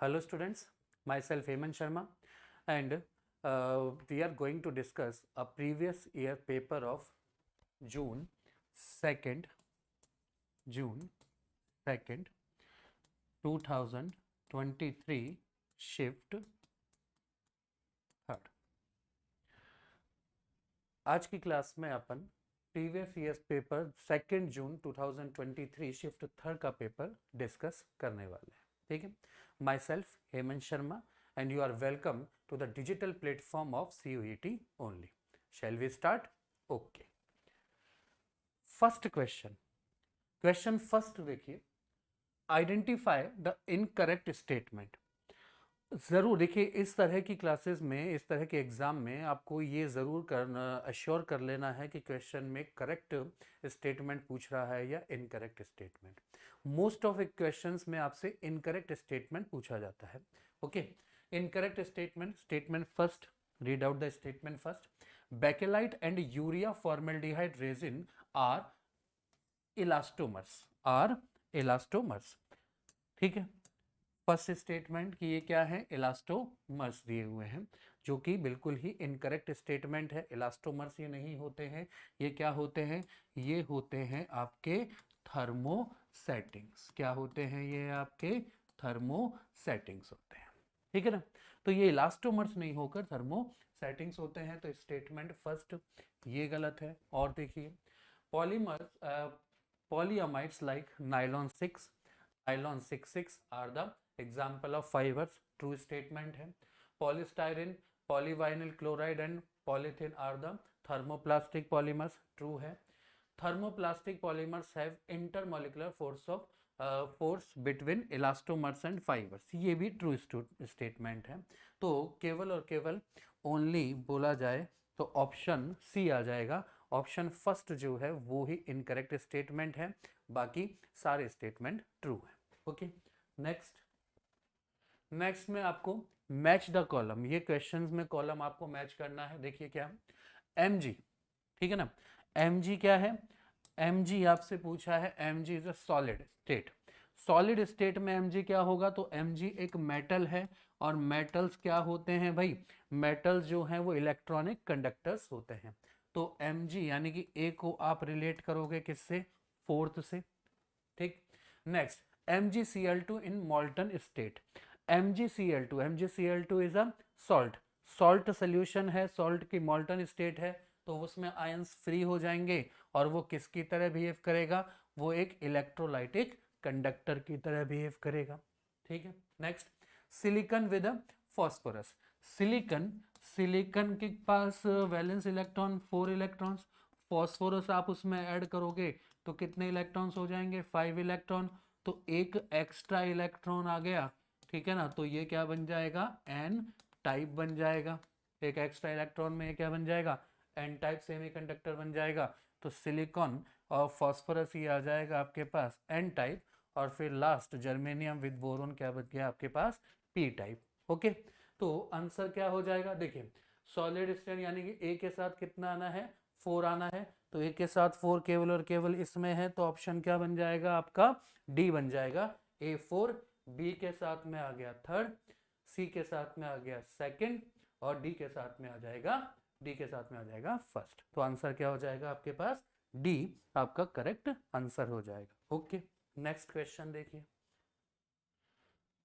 Hello students, myself Hemant Sharma and we are going to discuss a previous year paper of June 2nd, June 2nd, 2023 shift 3rd। आज की class में अपन previous year paper 2 जून 2023 shift 3rd का paper discuss करने वाले हैं। ठीक है, my self Hemant Sharma and you are welcome to the digital platform of CUET only. Shall we start? Okay. First question. Question first देखिए, identify the incorrect statement. ज़रूर देखिए, इस तरह की क्लासेस में, इस तरह के एग्ज़ाम में आपको ये ज़रूर करना, अश्योर कर लेना है कि क्वेश्चन में करेक्ट स्टेटमेंट पूछ रहा है या incorrect statement. Most of questions में आपसे इनकरेक्ट स्टेटमेंट पूछा जाता है। Okay, incorrect statement first, read out the statement first. Bakelite and urea formaldehyde resin are elastomers. ठीक है, फर्स्ट स्टेटमेंट कि ये क्या है, इलास्टोमर्स दिए हुए हैं, जो कि बिल्कुल ही इनकरेक्ट स्टेटमेंट है। इलास्टोमर्स ये नहीं होते हैं, ये क्या होते हैं, ये होते हैं आपके थर्मोसेटिंग्स। क्या होते हैं ये, आपके थर्मोसेटिंग्स होते हैं। ठीक है ना, तो ये इलास्टोमर्स नहीं होकर थर्मोसेटिंग्स होते हैं। तो स्टेटमेंट फर्स्ट ये गलत है। और देखिए, polymers polyamides like nylon 6 are the example of fibers, true statement है। polystyrene, polyvinyl chloride and polythene are the thermoplastic polymers, true है। thermoplastic polymers have intermolecular force between elastomers and fibers, ये भी true statement है। तो केवल और केवल only बोला जाए तो ऑप्शन सी आ जाएगा। ऑप्शन फर्स्ट जो है वो ही इनकरेक्ट स्टेटमेंट है, बाकी सारे स्टेटमेंट ट्रू है। ओके, नेक्स्ट में आपको मैच द कॉलम, ये क्वेश्चंस में कॉलम आपको मैच करना है। देखिए क्या, एम जी, ठीक है ना, एम जी क्या है, एम जी आपसे पूछा है, M G is a solid state. Solid state में एम जी क्या होगा, तो एम जी एक मेटल है। और मेटल्स क्या होते हैं भाई, मेटल्स जो हैं वो इलेक्ट्रॉनिक कंडक्टर्स होते हैं। तो Mg यानी कि ए को आप रिलेट करोगे किससे, फोर्थ से। ठीक, next MgCl2 in मॉल्टन state. MgCl2 is a salt solution है, सॉल्ट की मॉल्टन स्टेट है, तो उसमें आयंस फ्री हो जाएंगे और वो किसकी तरह बिहेव करेगा, वो एक इलेक्ट्रोलाइटिक कंडक्टर की तरह बिहेव करेगा। ठीक है, next silicon with phosphorus. Silicon के पास वैलेंस इलेक्ट्रॉन 4 इलेक्ट्रॉन्स, फॉस्फोरस आप उसमें ऐड करोगे तो कितने इलेक्ट्रॉन्स हो जाएंगे, 5 इलेक्ट्रॉन। तो एक एक्स्ट्रा इलेक्ट्रॉन आ गया, ठीक है ना, तो ये क्या बन जाएगा, एन टाइप बन जाएगा। एक एक्स्ट्रा इलेक्ट्रॉन में ये क्या बन जाएगा, एन टाइप सेमीकंडक्टर बन जाएगा। तो सिलिकॉन और फॉस्फोरस ही आ जाएगा आपके पास एन टाइप, और फिर लास्ट जर्मेनियम विद बोरोन क्या बच गया आपके पास, पी टाइप। ओके, तो आंसर क्या हो जाएगा, देखिए सॉलिड स्टेट यानी कि ए के साथ कितना आना है, 4 आना है। तो ए के साथ 4 केवल और केवल इसमें है, तो ऑप्शन क्या बन जाएगा आपका, डी बन जाएगा, A4। बी के साथ में आ गया थर्ड, सी के साथ में आ गया सेकंड, और डी के साथ में आ जाएगा फर्स्ट। तो आंसर क्या हो जाएगा आपके पास, डी आपका करेक्ट आंसर हो जाएगा। ओके, नेक्स्ट क्वेश्चन देखिए,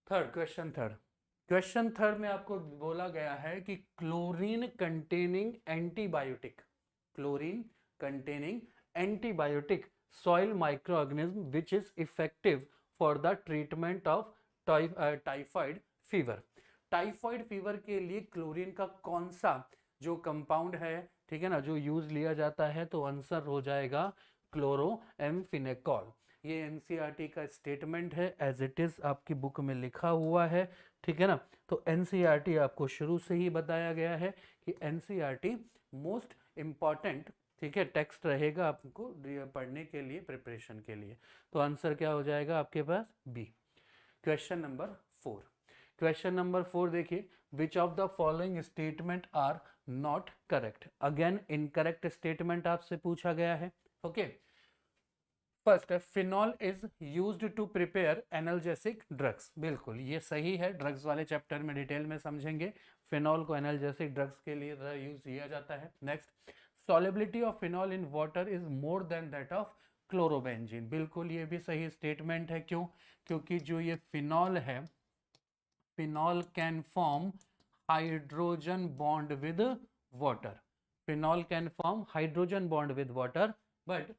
क्वेश्चन थर्ड में आपको बोला गया है कि chlorine containing antibiotic soil microorganism which is effective for the treatment of typhoid fever. Typhoid fever के लिए क्लोरीन का कौन सा जो कंपाउंड है, ठीक है ना, जो यूज लिया जाता है, तो आंसर हो जाएगा क्लोरोएम्फिनेकॉल। ये एनसीईआरटी का स्टेटमेंट है, एज इट इज आपकी बुक में लिखा हुआ है, ठीक है ना। तो एनसीईआरटी आपको शुरू से ही बताया गया है कि एनसीईआरटी मोस्ट इंपॉर्टेंट, ठीक है, टेक्स्ट रहेगा आपको पढ़ने के लिए, प्रिपरेशन के लिए। तो आंसर क्या हो जाएगा आपके पास, बी। क्वेश्चन नंबर 4 देखिए, which of the following statement are not correct. Again incorrect statement आपसे पूछा गया है। ओके, फर्स्ट है phenol is used to prepare analgesic drugs. बिल्कुल ये सही है, ड्रग्स वाले चैप्टर में डिटेल में समझेंगे। फिनॉल को एनाल्जेसिक ड्रग्स के लिए यूज किया जाता है। Next, solubility of phenol in water is more than that of chlorobenzene. बिल्कुल ये भी सही स्टेटमेंट है। क्यों? क्योंकि जो ये फिनॉल है, phenol can form hydrogen bond with water. Phenol can form hydrogen bond with water, but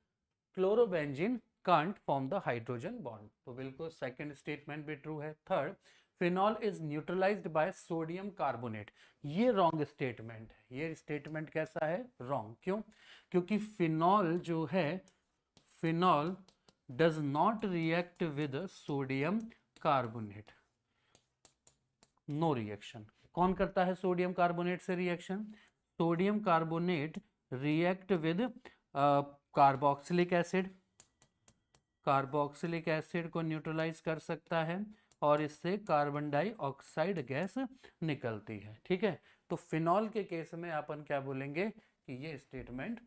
chlorobenzene can't form the hydrogen bond. तो बिल्कुल सेकंड स्टेटमेंट भी ट्रू है। Third, phenol is neutralized by sodium carbonate. ये wrong statement है। ये statement कैसा है? Wrong. क्यों? क्योंकि फिनॉल जो है, phenol does not react with sodium carbonate. No reaction. कौन करता है सोडियम कार्बोनेट से रिएक्शन? Sodium carbonate react with carboxylic acid. Carboxylic acid को न्यूट्रलाइज कर सकता है और इससे कार्बन डाइऑक्साइड गैस निकलती है। ठीक है, तो फिनॉल के केस में अपन क्या बोलेंगे कि ये स्टेटमेंट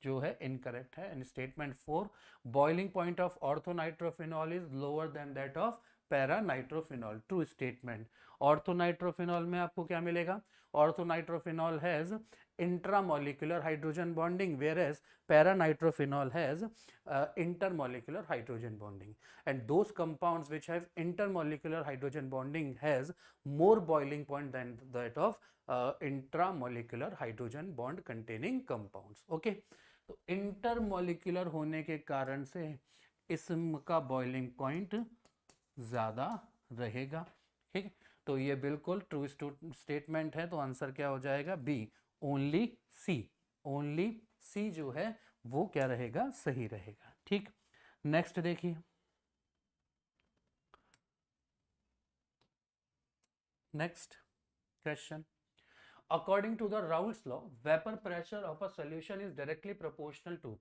जो है इनकरेक्ट है। And statement 4, boiling point of orthonitrophenol is lower than that of paranitrophenol. True statement. Orthonitrophenol में आपको क्या मिलेगा? Orthonitrophenol has intramolecular hydrogen bonding, whereas paranitrophenol has intermolecular hydrogen bonding, and those compounds which have intermolecular hydrogen bonding has more boiling point than that of intramolecular hydrogen bond containing compounds. Okay, तो intermolecular होने के कारण से इसका boiling point ज़्यादा रहेगा। ठीक है, तो ये बिल्कुल ट्रू स्टेटमेंट है। तो आंसर क्या हो जाएगा? बी, ओनली सी। ओनली सी जो है वो क्या रहेगा? सही रहेगा। ठीक, नेक्स्ट देखिए। Next question, according to the Raoult's law vapour pressure of a solution is directly proportional to.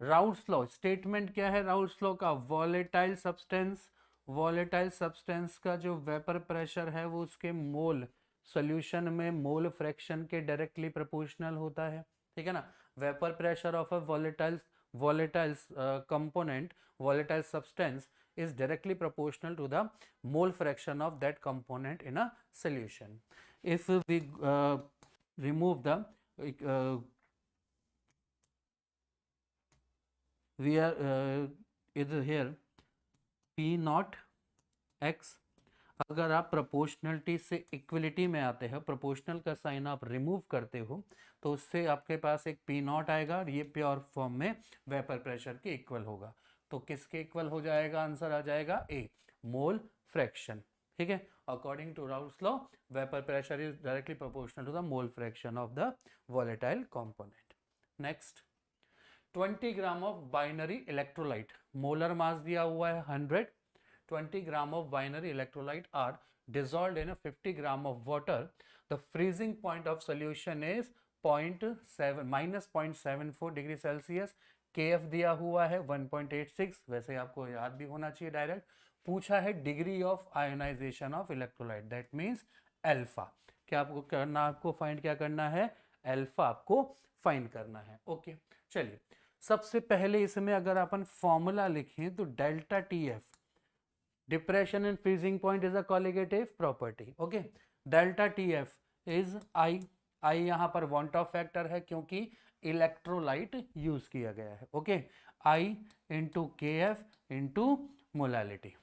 Raoult's law statement क्या है राउल्स लॉ का? वॉलेटाइल सब्सटेंस, वॉलेटाइल सब्सटेंस का जो वेपर प्रेशर है वो उसके मोल, सॉल्यूशन में मोल फ्रैक्शन के डायरेक्टली प्रोपोर्शनल होता है। ठीक है ना? Vapour pressure of a volatile component, volatile substance is directly proportional to the mole fraction of that component in a solution. If we remove the we are is here P not x। अगर आप proportionality से equality में आते हो, proportional का sign आप remove करते हो, तो उससे आपके पास एक P नॉट आएगा और ये प्योर फॉर्म में वेपर प्रेशर के इक्वल होगा। तो किसके इक्वल हो जाएगा? आंसर आ जाएगा ए, मोल फ्रैक्शन। ठीक है, according to Raoult's law vapour pressure is directly proportional to the mole fraction of the volatile component. Next, 20 gram of binary electrolyte, molar mass दिया हुआ है 100, 20 gram of binary electrolyte are dissolved in a 50 gram of water. The freezing point of solution is -0.74 degree Celsius. KF दिया हुआ है 1.86, वैसे आपको याद भी होना चाहिए डायरेक्ट। पूछा है degree of ionization of electrolyte, that means alpha. क्या आपको करना? आपको फाइंड क्या करना है? अल्फा आपको फाइंड करना है। ओके, चलिए सबसे पहले इसमें अगर अपन फॉर्मूला लिखें तो delta TF, depression in freezing point is a colligative property. Okay, delta TF is I। I यहाँ पर वांट ऑफ फैक्टर है क्योंकि इलेक्ट्रोलाइट यूज किया गया है। Okay, I into KF into molality.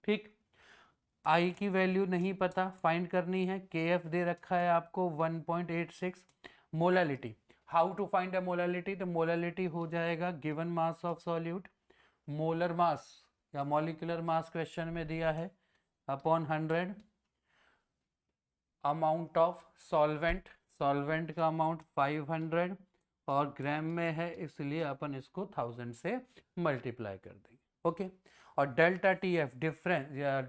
ठीक, I की वैल्यू नहीं पता, फाइंड करनी है। KF दे रखा है आपको 1.86। Molality, how to find a molality? तो मोलालिटी हो जाएगा given mass of solute, molar mass या मॉलिक्यूलर मास क्वेश्चन में दिया है, upon 100 amount of solvent, solvent का अमाउंट 500 और ग्राम में है इसलिए अपन इसको 1000 से मल्टीप्लाई कर देंगे। ओके, और डेल्टा TF डिफरेंस या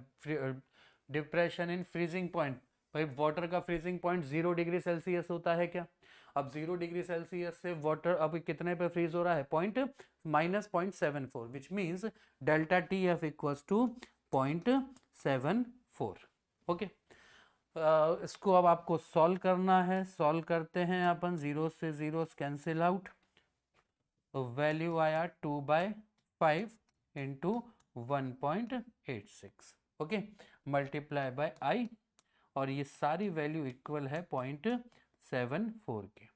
डिप्रेशन इन फ्रीजिंग पॉइंट, भाई वाटर का फ्रीजिंग पॉइंट 0 डिग्री सेल्सियस होता है क्या? अब 0 डिग्री सेल्सियस से वाटर अब कितने पे फ्रीज हो रहा है? -0.74, which means delta TF equals to 0.74। Okay, इसको अब आपको सॉल्व करना है। सॉल्व करते हैं अपन, 0 से 0 कैंसिल आउट, तो वैल्यू आया 2/5। 0.5 इंटू 1.86, ओके, मल्टीप्लाई बाय आई, और ये सारी वैल्यू इक्वल है 0.74 के।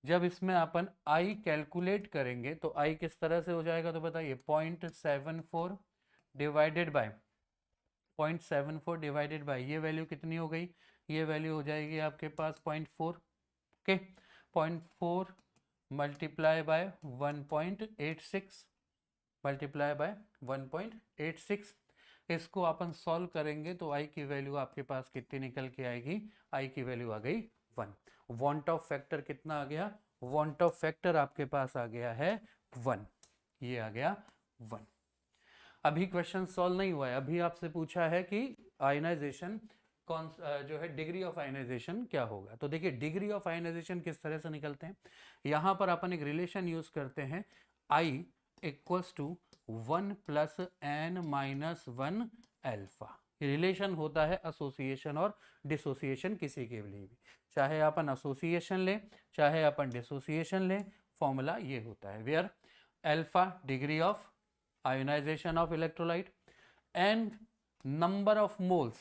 जब इसमें अपन आई कैलकुलेट करेंगे तो आई किस तरह से हो जाएगा, तो बताइए 0.74 डिवाइडेड बाय 0.74 डिवाइडेड बाय ये वैल्यू कितनी हो गई, ये वैल्यू हो जाएगी आपके पास 0.4, okay, 0.4 multiply by 1.86, multiply by 1.86, इसको अपन सॉल्व करेंगे तो आई की वैल्यू आपके पास कितनी निकल के आएगी, आई की वैल्यू आ गई 1। वांट ऑफ फैक्टर कितना आ गया, वांट ऑफ फैक्टर आपके पास आ गया है 1, ये आ गया 1। अभी क्वेश्चन सॉल्व नहीं हुआ है, अभी आपसे पूछा है कि आयनाइजेशन कौन जो है डिग्री ऑफ आयनाइजेशन क्या होगा। तो देखिए डिग्री ऑफ आयनाइजेशन किस तरह से निकलते हैं, यहां पर अपन एक रिलेशन यूज करते हैं, I equals to 1 plus N minus 1 alpha. Relation होता है एसोसिएशन और डिसोसिएशन किसी के लिए भी, चाहे अपन एसोसिएशन लें चाहे अपन डिसोसिएशन लें, फॉर्मूला ये होता है where alpha degree of ionization of electrolyte and number of moles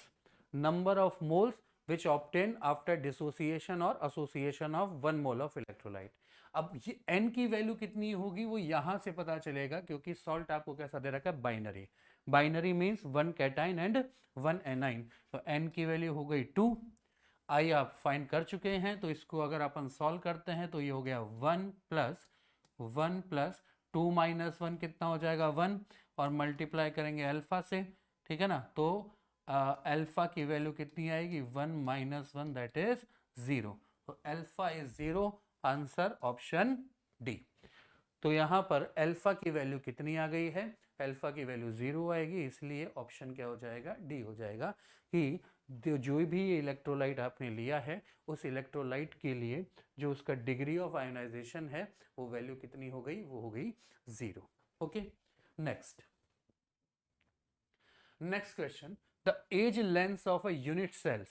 which obtain after dissociation or association of 1 mole of electrolyte। अब ये n की वैल्यू कितनी होगी वो यहां से पता चलेगा, क्योंकि सॉल्ट आपको कैसा दे रखा है, binary, binary means 1 cation and 1 A9, तो n की वैल्यू हो गई 2। आई आप फाइंड कर चुके हैं, तो इसको अगर अपन सॉल्व करते हैं तो ये हो गया 1 प्लस 2 माइनस 1 कितना हो जाएगा 1, और मल्टीप्लाई करेंगे अल्फा से, ठीक है ना, तो अल्फा की वैल्यू कितनी आएगी 1 माइनस 1 दैट इज 0, तो alpha is 0, answer option D. तो यहाँ पर अल्फा की वैल्यू कितनी आ गई है, अल्फा की वैल्यू 0 आएगी, इसलिए ऑप्शन क्या हो जाएगा, डी हो जाएगा, कि जो भी इलेक्ट्रोलाइट आपने लिया है उस इलेक्ट्रोलाइट के लिए जो उसका डिग्री ऑफ आयनाइजेशन है वो वैल्यू कितनी हो गई, वो हो गई 0, okay. Next question, the edge length of a unit cells,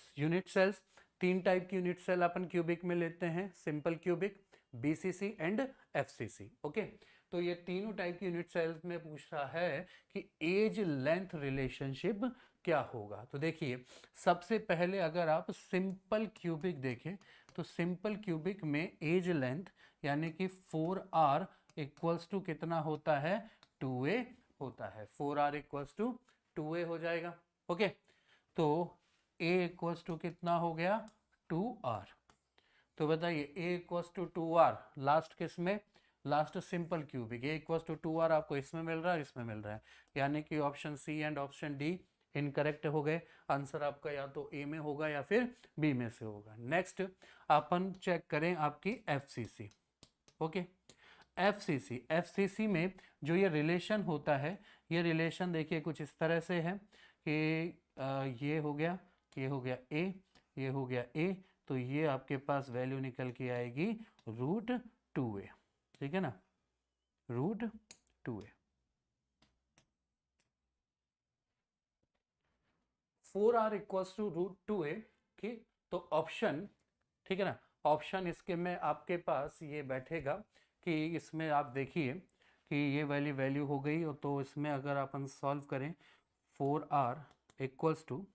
3 type की यूनिट सेल अपन क्यूबिक में लेते हैं, simple cubic, BCC and FCC, okay. तो ये तीनों टाइप की यूनिट सेल्स में पूछ रहा है कि एज लेंथ रिलेशनशिप क्या होगा। तो देखिए सबसे पहले अगर आप सिंपल क्यूबिक देखें तो सिंपल क्यूबिक में एज लेंथ यानी कि 4r इक्वल्स टू कितना होता है, 2a होता है, 4r इक्वल्स टू 2a हो जाएगा, ओके। तो a इक्वल्स टू कितना हो गया 2r, तो बताइए a equals to 2r last किस में, last simple cubic, a equals to 2r आपको इसमें मिल रहा है, इसमें मिल रहा है, यानी कि option C and option D incorrect हो गए, आंसर आपका या तो ए में होगा या फिर बी में से होगा। नेक्स्ट अपन चेक करें आपकी एफसीसी, ओके। एफसीसी में जो ये रिलेशन होता है, ये रिलेशन देखिए कुछ इस तरह से है कि ये हो गया ए, ये हो गया ए, तो ये आपके पास वैल्यू निकल के आएगी √2a, ठीक है ना, √2a। 4r equals to √2a, ठीक, तो ऑप्शन, ठीक है ना, ऑप्शन इसके में आपके पास ये बैठेगा कि इसमें आप देखिए कि ये वाली वैल्यू हो गई, तो इसमें अगर अपन सॉल्व करें 4r equals to,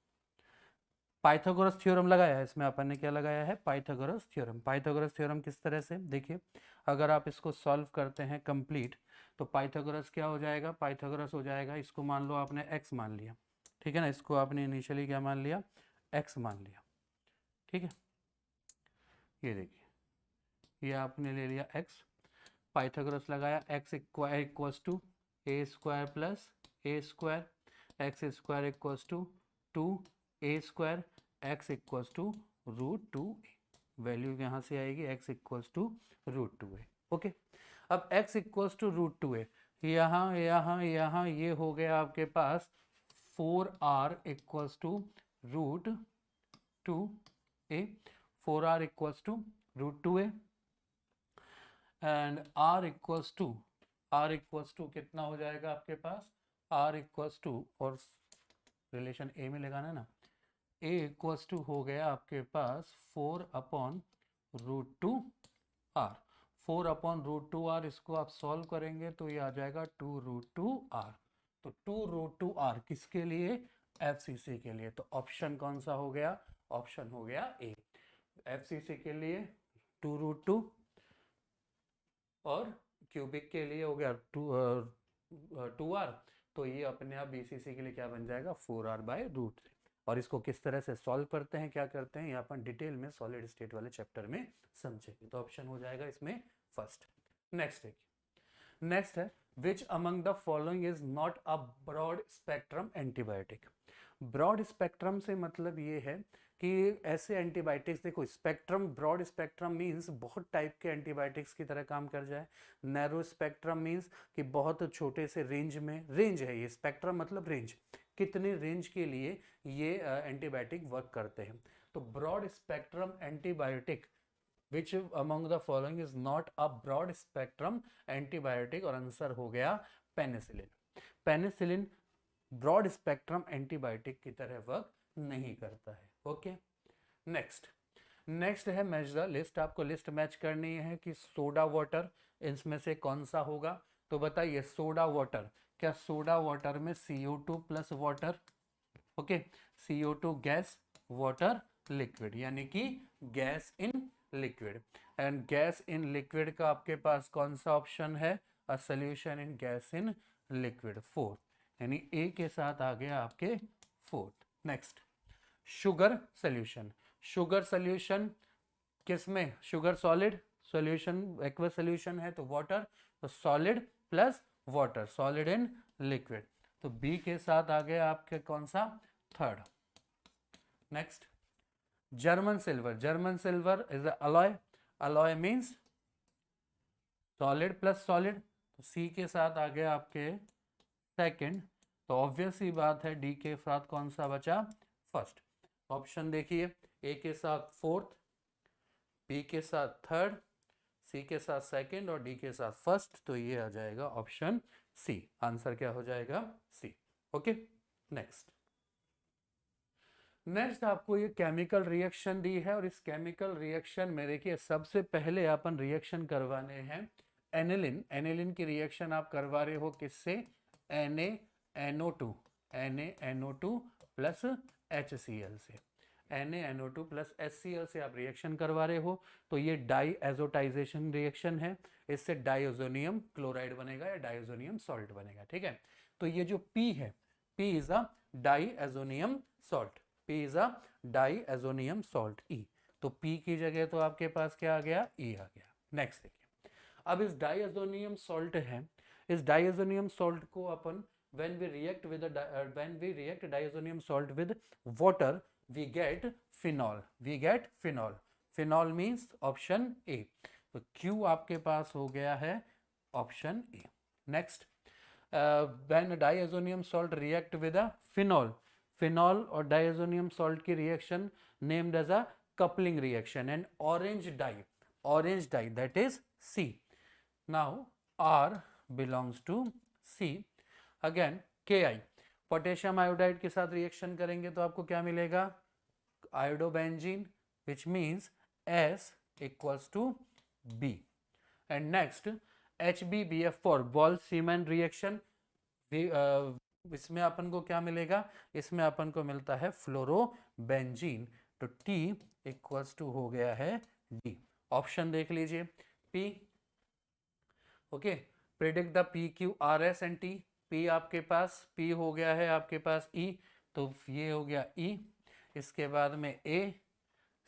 Pythagoras theorem लगाया है इसमें, अपन ने क्या लगाया है, पाइथागोरस थ्योरम। पाइथागोरस थ्योरम किस तरह से, देखिए अगर आप इसको सॉल्व करते हैं कंप्लीट, तो पाइथागोरस क्या हो जाएगा, पाइथागोरस हो जाएगा, इसको मान लो आपने x मान लिया, ठीक है ना, इसको आपने इनिशियली क्या मान लिया, x मान लिया, ठीक है, ये देखिए ये आपने ले लिया x, पाइथागोरस लगाया, x equals to a square plus a square, x square equals to 2a square, x equals to √2a, value यहाँ से आएगी x equals to √2a, okay. अब x इक्वल्स टू √2a, यहाँ ये हो गया आपके पास 4r equals to √2a, 4r equals to √2a, and r equals to कितना हो जाएगा आपके पास, r इक्वल्स टू, और रिलेशन a में लगाना ना, a इक्वल्स टू हो गया आपके पास 4/√2r, 4/√2r, इसको आप सॉल्व करेंगे तो ये आ जाएगा 2√2r। तो 2√2r किसके लिए? एफसीसी के लिए। तो ऑप्शन कौन सा हो गया? ऑप्शन हो गया ए। एफसीसी के लिए 2√2 और क्यूबिक के लिए हो गया 2r। तो ये अपने आप बीसीसी के लिए क्या बन जाएगा? 4r/√3। और इसको किस तरह से सॉल्व करते हैं, क्या करते हैं, ये अपन डिटेल में सॉलिड स्टेट वाले चैप्टर में समझेंगे। तो ऑप्शन हो जाएगा इसमें फर्स्ट। नेक्स्ट है which among the following is not a broad spectrum antibiotic. Broad spectrum से मतलब ये है कि ऐसे एंटीबायोटिक्स, देखो स्पेक्ट्रम, ब्रॉड स्पेक्ट्रम मींस बहुत टाइप के एंटीबायोटिक्स की तरह काम कर जाए। नैरो स्पेक्ट्रम मींस कि बहुत छोटे से रेंज में, रेंज है ये, स्पेक्ट्रम मतलब रेंज, कितने रेंज के लिए ये एंटीबायोटिक वर्क करते हैं। तो broad spectrum antibiotic which among the following is not a broad spectrum antibiotic, और आंसर हो गया penicillin. Penicillin broad spectrum antibiotic की तरह वर्क नहीं करता है। ओके, नेक्स्ट है मैच द लिस्ट। आपको लिस्ट मैच करनी है कि सोडा वाटर इसमें से कौन सा होगा। तो बताइए सोडा वाटर, क्या सोडा वाटर में CO2 plus water, okay, CO2 gas, water liquid, यानी कि gas in liquid. And gas in liquid का आपके पास कौन सा ऑप्शन है? A solution in gas in liquid 4, यानी ए के साथ आ गया आपके 4। Next sugar solution. Sugar solution किसमें? Sugar solid solution, aqueous solution है तो वाटर, तो solid plus water, solid in liquid. तो बी के साथ आ गया आपके कौन सा? Third. Next German silver. German silver is alloy, alloy means solid plus solid, तो सी के साथ आ गया आपके सेकंड। तो ऑब्वियस ही बात है डी के साथ कौन सा बचा? फर्स्ट। ऑप्शन देखिए, ए के साथ फोर्थ, बी के साथ थर्ड, सी के साथ सेकंड और डी के साथ फर्स्ट। तो ये आ जाएगा ऑप्शन सी। आंसर क्या हो जाएगा? सी। ओके, नेक्स्ट आपको ये केमिकल रिएक्शन दी है, और इस केमिकल रिएक्शन में देखिए सबसे पहले अपन रिएक्शन करवाने हैं एनिलिन। एनिलिन की रिएक्शन आप करवा रहे हो किससे? NaNO2, NaNO2 प्लस HCl से, NaNO2 प्लस HCl से आप रिएक्शन करवा रहे हो। तो ये डाई एजोटाइजेशन रिएक्शन है, इससे डाइओजोनियम क्लोराइड बनेगा या डाइओजोनियम सॉल्ट बनेगा। ठीक है, तो ये जो P है, P is a diazonium salt, P is a diazonium salt E। तो P की जगह तो आपके पास क्या आ गया? E आ गया। नेक्स्ट देखिए, अब इस डाइएजोनियम सॉल्ट है, इस डाइएजोनियम सॉल्ट को अपन when we react diazonium salt with water, we get phenol, phenol means option A। तो Q आपके पास हो गया है option A। Next when diazonium salt react with a phenol, phenol और diazonium salt की reaction named as a coupling reaction, and orange dye that is C। now R belongs to C। Again Ki, potassium iodide के साथ reaction करेंगे तो आपको क्या मिलेगा? Iodobenzene, which means S equals to B। And next HbBF4 Balz Schiemann reaction, इसमें अपन को क्या मिलेगा? इसमें अपन को मिलता है फ्लोरोबेंजीन। तो T इक्वल्स टू हो गया है D। ऑप्शन देख लीजिए, P, okay, predict the PQRS and T। P आपके पास, P हो गया है आपके पास E, तो ये हो गया E। इसके बाद में A,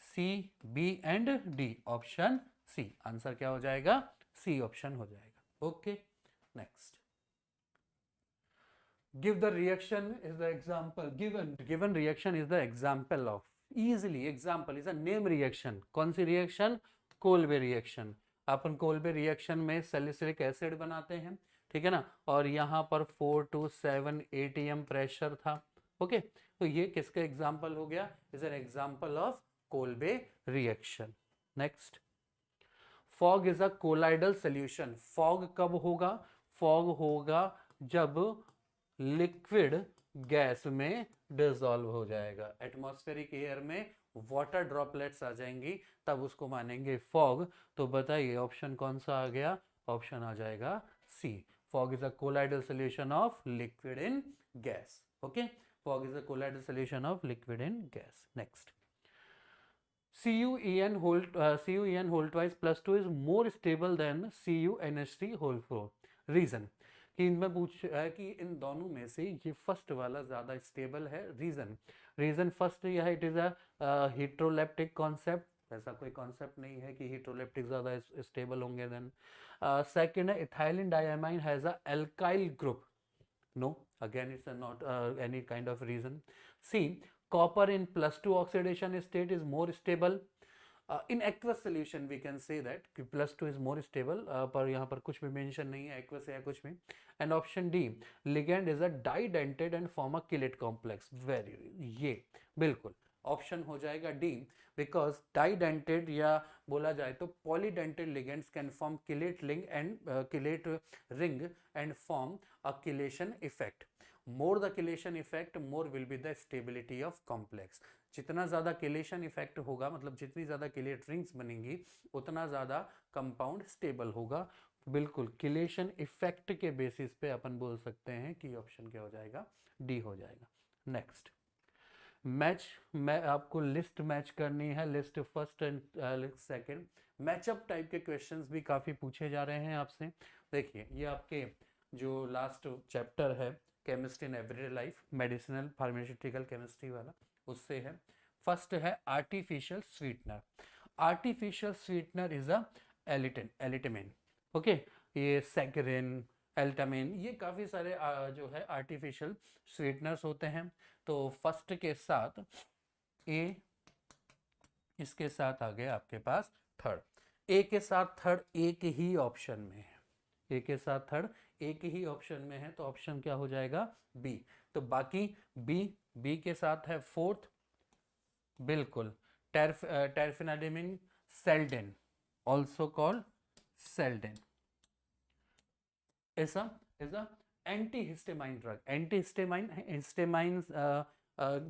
C, B and D, option C। Answer क्या हो जाएगा? C ऑप्शन हो जाएगा। Okay, next give the reaction is the example, given reaction is the example of, easily example is a name reaction. कौन सी रिएक्शन? Kolbe reaction. अपन Kolbe reaction में salicylic acid बनाते हैं, ठीक है ना, और यहाँ पर 4 to 7 atm प्रेशर था। ओके, तो ये किसका एग्जाम्पल हो गया? Is an example of Kolbe reaction. Next fog is a colloidal solution. Fog कब होगा? फॉग होगा जब लिक्विड गैस में डिसॉल्व हो जाएगा। एटमॉस्फेरिक एयर में वाटर ड्रॉपलेट्स आ जाएंगी, तब उसको मानेंगे फॉग। तो बताइए ऑप्शन कौन सा आ गया? ऑप्शन आ जाएगा C. Fog is a colloidal solution of liquid in gas. Okay, fog is a colloidal solution of liquid in gas. Next, CuEn whole twice plus 2 is more stable than CuNH3 whole 4. Reason कि इनमें पूछ रहा है कि इन दोनों में से ये फर्स्ट वाला ज्यादा स्टेबल है। रीजन फर्स्ट यह है, इट इज अ हीट्रोलेप्टिक कॉन्सेप्ट। ऐसा कोई कॉन्सेप्ट नहीं है कि हीट्रोलेप्टिक ज्यादा स्टेबल होंगे देन। सेकंड है, ethylene diamine has a alkyl group. No, again it's not any kind of reason. C, copper in plus 2 oxidation state is more stable. In aqueous solution we can say that कि plus 2 is more stable, पर यहाँ पर कुछ भी mention नहीं है aqueous या कुछ भी। And option D, ligand is a didentate and form a chelate complex. Very, ये बिल्कुल ऑप्शन हो जाएगा डी, बिकॉज डाइडेंटेड या बोला जाए तो polydentate ligands can form chelate ring and chelate ring and form a chelation effect. More the chelation effect more will be the stability of complex. जितना ज्यादा किलेशन इफेक्ट होगा, मतलब जितनी ज्यादा किलेट रिंग्स बनेंगी, उतना ज्यादा कंपाउंड स्टेबल होगा। बिल्कुल किलेशन इफेक्ट के बेसिस पे अपन बोल सकते हैं कि ऑप्शन क्या हो जाएगा? डी हो जाएगा। नेक्स्ट, मैच, मैं आपको लिस्ट मैच करनी है, list first and second. Matchup type के क्वेश्चंस भी काफ़ी पूछे जा रहे हैं आपसे। देखिए ये आपके जो लास्ट चैप्टर है chemistry in everyday life, medicinal pharmaceutical chemistry वाला, उससे है। फर्स्ट है artificial sweetener. Artificial sweetener is a alitame. Okay, ये सैकरिन, एल्टामिन, ये काफ़ी सारे जो है आर्टिफिशियल स्वीटनर्स होते हैं। तो फर्स्ट के साथ ए, इसके साथ आ गया आपके पास थर्ड। ए के साथ थर्ड एक ही ऑप्शन में है, ए के साथ थर्ड एक ही ऑप्शन में है, तो ऑप्शन क्या हो जाएगा? बी। तो बाकी बी, बी के साथ है फोर्थ, बिल्कुल टेरफेनाडिमिन सेल्डेन, ऑल्सो कॉल्ड सेल्डेन, ऐसा is a anti histamine drug. Anti histamine, histamine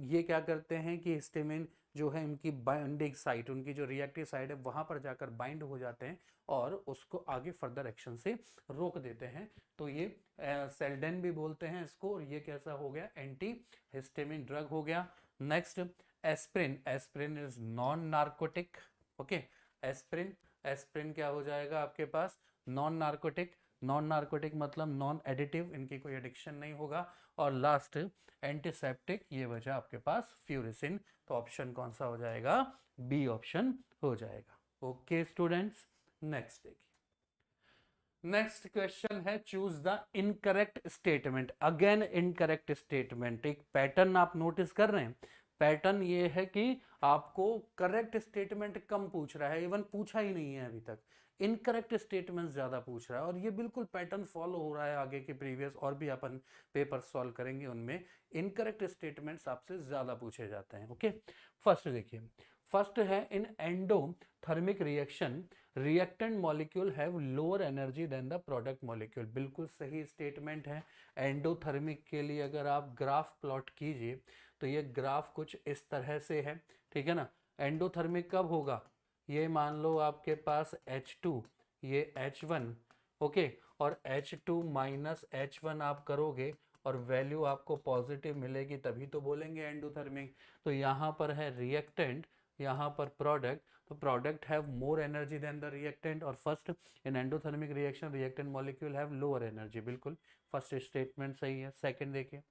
ये क्या करते हैं कि हिस्टेमिन जो है उनकी बाइंडिंग साइट, उनकी जो रिएक्टिव साइट है वहां पर जाकर बाइंड हो जाते हैं और उसको आगे फर्दर एक्शन से रोक देते हैं। तो ये सेल्डेन भी बोलते हैं इसको, और ये कैसा हो गया? एंटी हिस्टेमिन ड्रग हो गया। Next, aspirin. Aspirin is non narcotic. Okay, aspirin, aspirin क्या हो जाएगा आपके पास? Non narcotic. नॉन नार्कोटिक मतलब नॉन एडिटिव, इनकी कोई एडिक्शन नहीं होगा। और लास्ट एंटीसेप्टिक, ये बचा आपके पास फ्यूरिसिन। तो ऑप्शन कौन सा हो जाएगा? बी ऑप्शन हो जाएगा। ओके स्टूडेंट्स, नेक्स्ट देखिए। नेक्स्ट क्वेश्चन है choose the incorrect statement. Again incorrect statement, एक पैटर्न आप नोटिस कर रहे हैं। पैटर्न ये है कि आपको करेक्ट स्टेटमेंट कम पूछ रहा है, इवन पूछा ही नहीं है अभी तक। इनकरेक्ट स्टेटमेंट ज्यादा पूछ रहा है, और ये बिल्कुल पैटर्न फॉलो हो रहा है आगे के प्रीवियस और भी अपन पेपर सॉल्व करेंगे उनमें इनकरेक्ट स्टेटमेंट्स आपसे ज्यादा पूछे जाते हैं। ओके, फर्स्ट देखिए, फर्स्ट है in endothermic reaction reactant molecule have lower energy than the product molecule. बिल्कुल सही स्टेटमेंट है। एंडोथर्मिक के लिए अगर आप ग्राफ प्लॉट कीजिए तो ये ग्राफ कुछ इस तरह से है, ठीक है ना। एंडोथर्मिक कब होगा? ये मान लो आपके पास H2, ये H1, ओके, और H2 माइनस H1 आप करोगे और वैल्यू आपको पॉजिटिव मिलेगी, तभी तो बोलेंगे एंडोथर्मिक। तो यहाँ पर है रिएक्टेंट, यहाँ पर प्रोडक्ट, तो product have more energy than the reactant. और first, in endothermic reaction reactant molecule have lower energy. बिल्कुल फर्स्ट स्टेटमेंट सही है। सेकंड देखिए,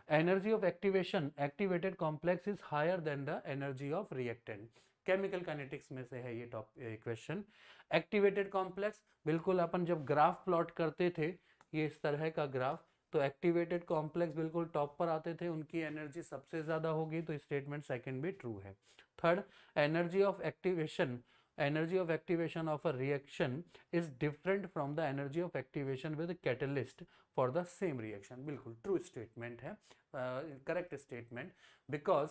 energy of activation activated complex is higher than the energy of reactant. Chemical kinetics में से है ये top question. Activated complex, बिल्कुल अपन जब ग्राफ प्लॉट करते थे ये इस तरह का ग्राफ, तो एक्टिवेटेड कॉम्प्लेक्स बिल्कुल टॉप पर आते थे, उनकी एनर्जी सबसे ज्यादा होगी, तो स्टेटमेंट सेकंड भी ट्रू है। Third, energy of activation, energy of activation of a reaction is different from the energy of activation with catalyst for the same reaction। बिल्कुल ट्रू स्टेटमेंट है, correct statement, because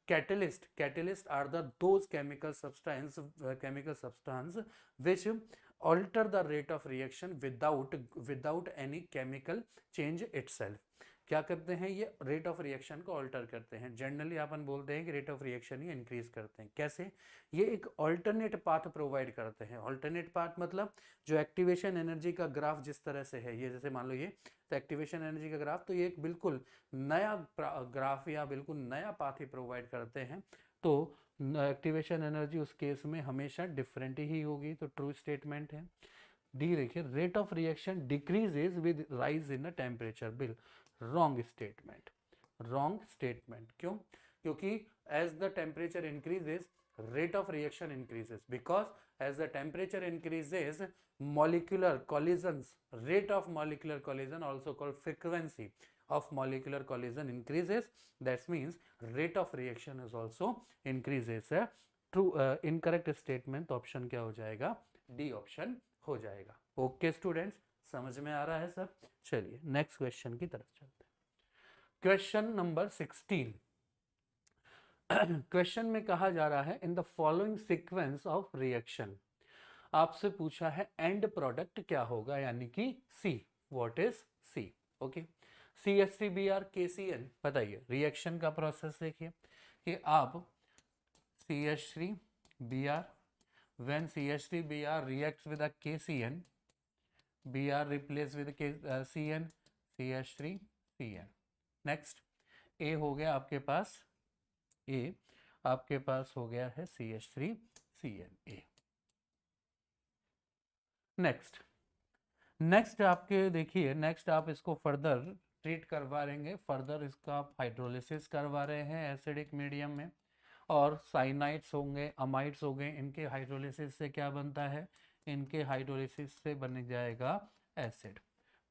catalyst are the those chemical substance which alter the rate of reaction without any chemical change itself। क्या करते हैं, ये rate of reaction को alter करते हैं। Generally अपन बोलते हैं कि rate of reaction he increase करते हैं। कैसे? ये एक ऑल्टरनेट पाथ प्रोवाइड करते हैं। ऑल्टरनेट पाथ मतलब जो एक्टिवेशन एनर्जी का ग्राफ जिस तरह से है, ये जैसे मान लो ये तो एक्टिवेशन एनर्जी का ग्राफ, तो ये एक बिल्कुल नया ग्राफ या बिल्कुल नया पाथ ही प्रोवाइड करते हैं। तो एक्टिवेशन एनर्जी उस केस में हमेशा डिफरेंट ही होगी, तो ट्रू स्टेटमेंट है। डी देखिए, rate of reaction decreases with rise in temperature. बिल रॉन्ग स्टेटमेंट, रॉन्ग स्टेटमेंट। क्यों? क्योंकि as the temperature increases rate of reaction increases, because as the temperature increases molecular collisions, rate of molecular collision also called frequency of molecular collision increases, that means rate of reaction is also increases है। true incorrect statement option क्या हो जाएगा? D option हो जाएगा। Okay students, समझ में आ रहा है सब? चलिए नेक्स्ट क्वेश्चन की तरफ चलते हैं। Question number 16। क्वेश्चन में कहा जा रहा है, in the following sequence of reaction, आपसे पूछा है एंड प्रोडक्ट क्या होगा, यानी कि C. What is C? Okay, CH3Br KCN। बताइए रिएक्शन का प्रोसेस देखिए कि आप CH3Br, when CH3Br reacts with a KCN, Br replace with CN, CH3CN। Next A हो गया आपके पास, ए आपके पास हो गया है CH3CN। नेक्स्ट आपके देखिए, नेक्स्ट आप इसको फर्दर ट्रीट करवा रहेंगे, फर्दर इसका आप हाइड्रोलिसिस करवा रहे हैं एसिडिक मीडियम में, और साइनाइड्स होंगे, अमाइड्स हो गए, इनके हाइड्रोलिसिस से क्या बनता है? इनके हाइड्रोलिसिस से बन जाएगा एसिड।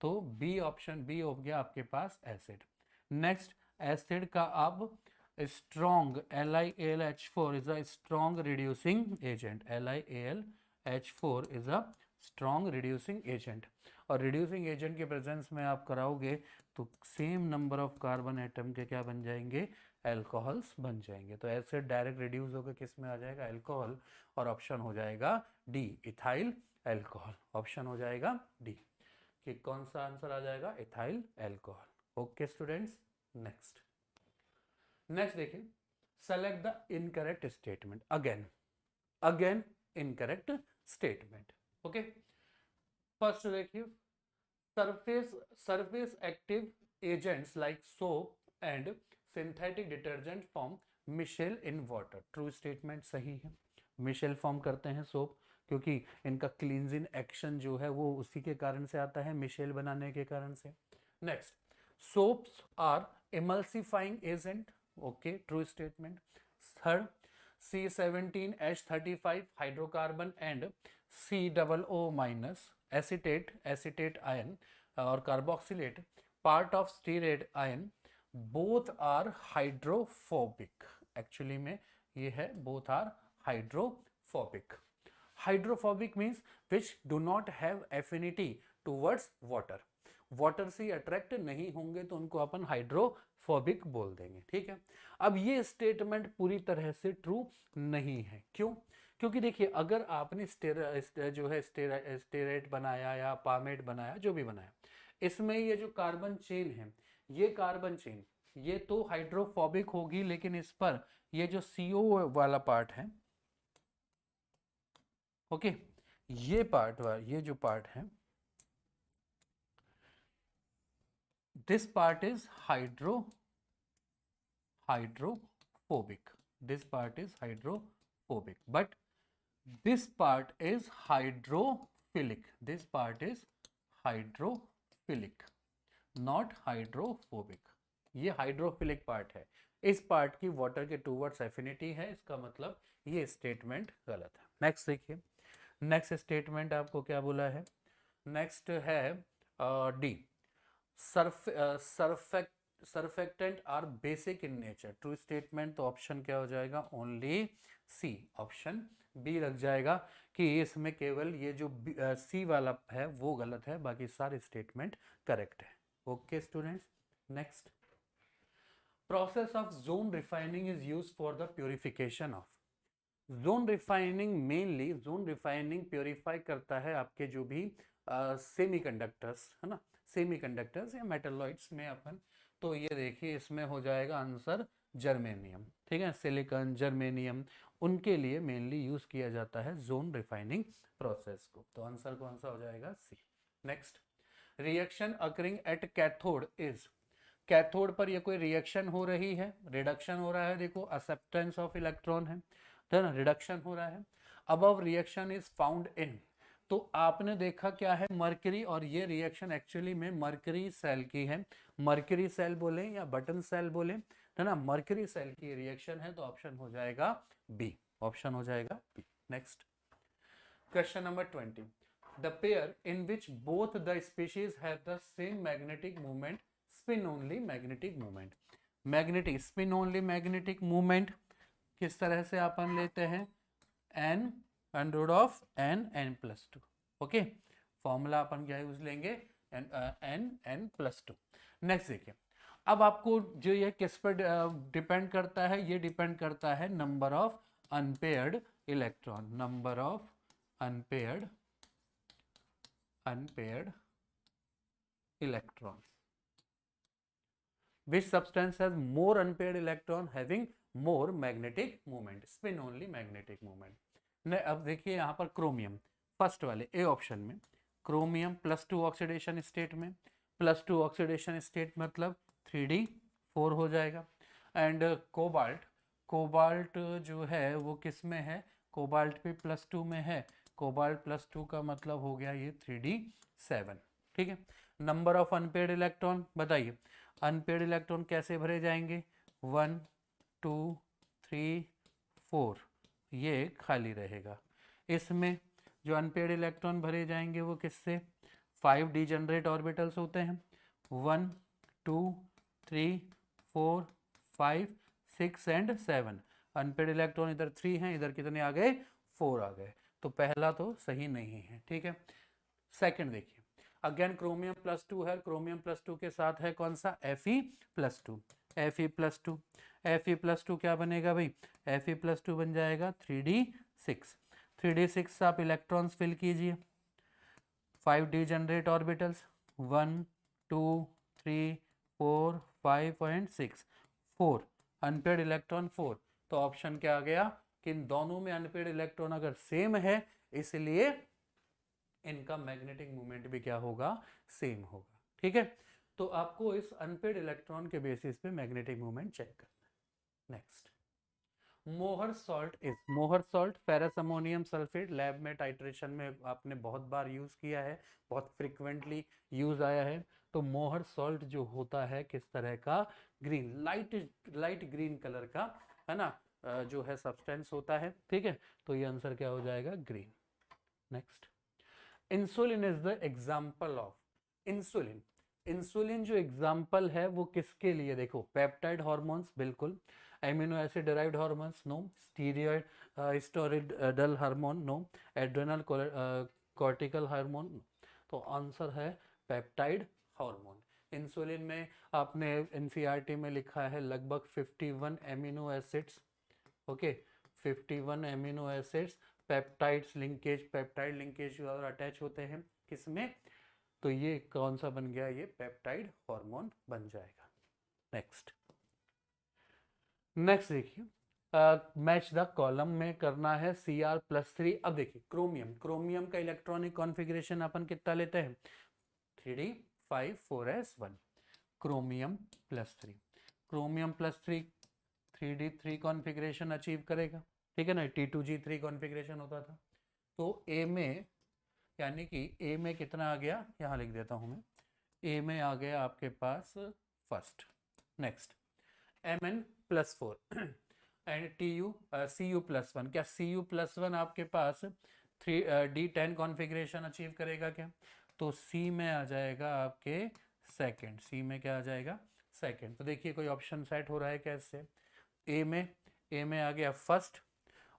तो बी ऑप्शन, बी हो गया आपके पास एसिड। नेक्स्ट एसिड का अब strong LiAlH4 is a strong reducing agent, LiAlH4 is a strong reducing agent, और रिड्यूसिंग एजेंट के प्रेजेंस में आप कराओगे तो same number of carbon atom के क्या बन जाएंगे? एल्कोहल्स बन जाएंगे। तो एसिड डायरेक्ट रिड्यूस होकर किस में आ जाएगा? एल्कोहल, और ऑप्शन हो जाएगा डी, इथाइल एल्कोहल। ऑप्शन हो जाएगा डी, कि कौन सा आंसर आ जाएगा? Ethyl alcohol. Okay students, next देखिए, select the incorrect statement. Again incorrect statement. Okay, first देखिए, surface active agents like soap and synthetic detergent form micelle in water. True statement सही है, मिशेल फॉर्म करते हैं soap, क्योंकि इनका cleansing action जो है वो उसी के कारण से आता है, मिशेल बनाने के कारण से। Next, soaps are emulsifying agent. Okay, true statement. Third, C17H35 hydrocarbon and COO- acetate ion और carboxylate part of stearate ion, both are hydrophobic. Actually में ये है both are hydrophobic. Hydrophobic means which do not have affinity towards water, water से attract नहीं होंगे तो उनको अपन hydrophobic बोल देंगे। ठीक है, अब ये स्टेटमेंट पूरी तरह से ट्रू नहीं है। क्यों? क्योंकि देखिए, अगर आपने जो है स्टेरेट बनाया या पामेट बनाया, जो भी बनाया, इसमें ये जो कार्बन चेन है, ये कार्बन चेन ये तो हाइड्रोफोबिक होगी, लेकिन इस पर ये जो CO वाला पार्ट है, ओके, ये पार्ट, ये जो पार्ट है, this part is hydrophobic, this part is hydrophobic, but this part is hydrophilic, this part is hydrophilic, not hydrophobic। ये हाइड्रोफिलिक पार्ट है, इस पार्ट की वाटर के टूवर्ड्स एफिनिटी है, इसका मतलब ये स्टेटमेंट गलत है। नेक्स्ट देखिए, नेक्स्ट स्टेटमेंट आपको क्या बोला है? नेक्स्ट है D, surfactant are basic in nature. True statement, तो ऑप्शन क्या हो जाएगा? ओनली सी, ऑप्शन बी लग जाएगा, कि इसमें केवल ये जो सी वाला है वो गलत है, बाकी सारे स्टेटमेंट करेक्ट है। Okay students, next, process of zone refining is use for the purification of. Zone refining, mainly zone refining purify करता है आपके जो भी सेमीकंडक्टर्स है ना, सेमीकंडक्टर्स या मेटलॉइड्स में अपन तो ये देखिए इसमें हो जाएगा आंसर जर्मेनियम, ठीक है। सिलिकॉन, जर्मेनियम, उनके लिए मेनली यूज किया जाता है जोन रिफाइनिंग प्रोसेस को। तो आंसर कौन सा हो जाएगा? C. Next, reaction occurring at cathode is, cathode पर ये कोई रिएक्शन हो रही है, रिडक्शन हो रहा है, देखो एक्सेप्टेंस ऑफ इलेक्ट्रॉन है ना, रिडक्शन हो रहा है। Above reaction is found in, तो आपने देखा क्या है, मरकरी, और ये रिएक्शन एक्चुअली में मरकरी सेल की है। मरकरी सेल बोले या बटन सेल बोले, है ना, मरकरी सेल की रिएक्शन है, तो ऑप्शन हो जाएगा बी, ऑप्शन हो जाएगा B. Next, question number 20, the pair in which both the species have the same magnetic movement, spin only magnetic movement. Magnetic, spin only magnetic movement किस तरह से अपन लेते हैं, n under of n plus two, okay. Formula अपन क्या use लेंगे, n plus to. Next देखिए, अब आपको जो ये किस पर डिपेंड करता है, ये डिपेंड करता है number of unpaired electron, number of unpaired electron. Which substance has more unpaired electron having more magnetic moment, spin only magnetic moment। ने अब देखिए यहाँ पर क्रोमियम, फर्स्ट वाले ए ऑप्शन में क्रोमियम +2 ऑक्सीडेशन स्टेट में, +2 ऑक्सीडेशन स्टेट मतलब 3d4 हो जाएगा। एंड कोबाल्ट, कोबाल्ट जो है वो किस में है, कोबाल्ट भी +2 में है, कोबाल्ट +2 का मतलब हो गया ये 3d7, ठीक है। नंबर ऑफ अनपेयर्ड इलेक्ट्रॉन बताइए, अनपेयर्ड इलेक्ट्रॉन कैसे भरे जाएंगे, 1 2 3 4, ये खाली रहेगा। इसमें जो अनपेयर्ड इलेक्ट्रॉन भरे जाएंगे वो किससे, 5 डिजेनरेट ऑर्बिटल्स होते हैं, 1 2 3 4 5 6 एंड 7। अनपेयर्ड इलेक्ट्रॉन इधर 3 हैं, इधर कितने आ गए, 4 आ गए, तो पहला तो सही नहीं है, ठीक है। सेकंड देखिए, अगेन क्रोमियम +2 है, क्रोमियम +2 के साथ है कौन सा, Fe+2, Fe+2, Fe+2 क्या बनेगा भाई, Fe+2 बन जाएगा 3d6, 3d6 आप इलेक्ट्रॉन्स फिल कीजिए, 5 degenerate orbitals, 1 2 3 4 5 and 6, 4 unpaired electron 4, तो ऑप्शन क्या आ गया कि इन दोनों में अनपेयर्ड इलेक्ट्रॉन अगर सेम है, इसलिए इनका मैग्नेटिक मूवमेंट भी क्या होगा, सेम होगा, ठीक है। तो आपको इस अनपेयर्ड इलेक्ट्रॉन के बेसिस पे मैग्नेटिक मूवमेंट चेक करना है। नेक्स्ट, मोहर सॉल्ट इज, मोहर salt ferrous ammonium sulphate, lab में टाइट्रेशन में आपने बहुत बार यूज किया है, बहुत फ्रिक्वेंटली यूज आया है। तो मोहर सॉल्ट जो होता है किस तरह का, ग्रीन, लाइट ग्रीन कलर का, है ना, जो है सब्सटेंस होता है, ठीक है। तो ये आंसर क्या हो जाएगा, green. Next, insulin is the example of, insulin, insulin जो एग्जाम्पल है वो किसके लिए, देखो पेप्टाइड हार्मोन्स बिल्कुल, amino acid derived hormones no, steroid steroidal hormone no, adrenal cortical hormone no, तो आंसर है पेप्टाइड हार्मोन। इंसुलिन में आपने एनसीईआरटी में लिखा है लगभग 51 amino acids, okay, 51 amino acids peptides linkage, peptide linkage और अटैच होते हैं किसमें, तो ये कौन सा बन गया, ये पेप्टाइड हार्मोन बन जाएगा। नेक्स्ट, नेक्स्ट देखिए, मैच द कॉलम में करना है Cr+3। अब देखिए क्रोमियम, क्रोमियम का इलेक्ट्रॉनिक कॉन्फ़िगरेशन अपन कितना लेते हैं, 3d5 4s1, chromium +3, chromium +3 3d3 configuration achieve करेगा, ठीक है ना, T2g3 कॉन्फ़िगरेशन होता था। तो ए में, यानी कि ए में कितना आ गया, यहाँ लिख देता हूँ मैं, ए में आ गया आपके पास first. Next, Mn+4 and Cu+1, क्या Cu+1 आपके पास 3d10 कॉन्फ़िगरेशन अचीव करेगा क्या, तो सी में आ जाएगा आपके सेकंड, सी में क्या आ जाएगा, सेकंड। तो देखिए कोई ऑप्शन सेट हो रहा है कैसे, ए में आ गया फर्स्ट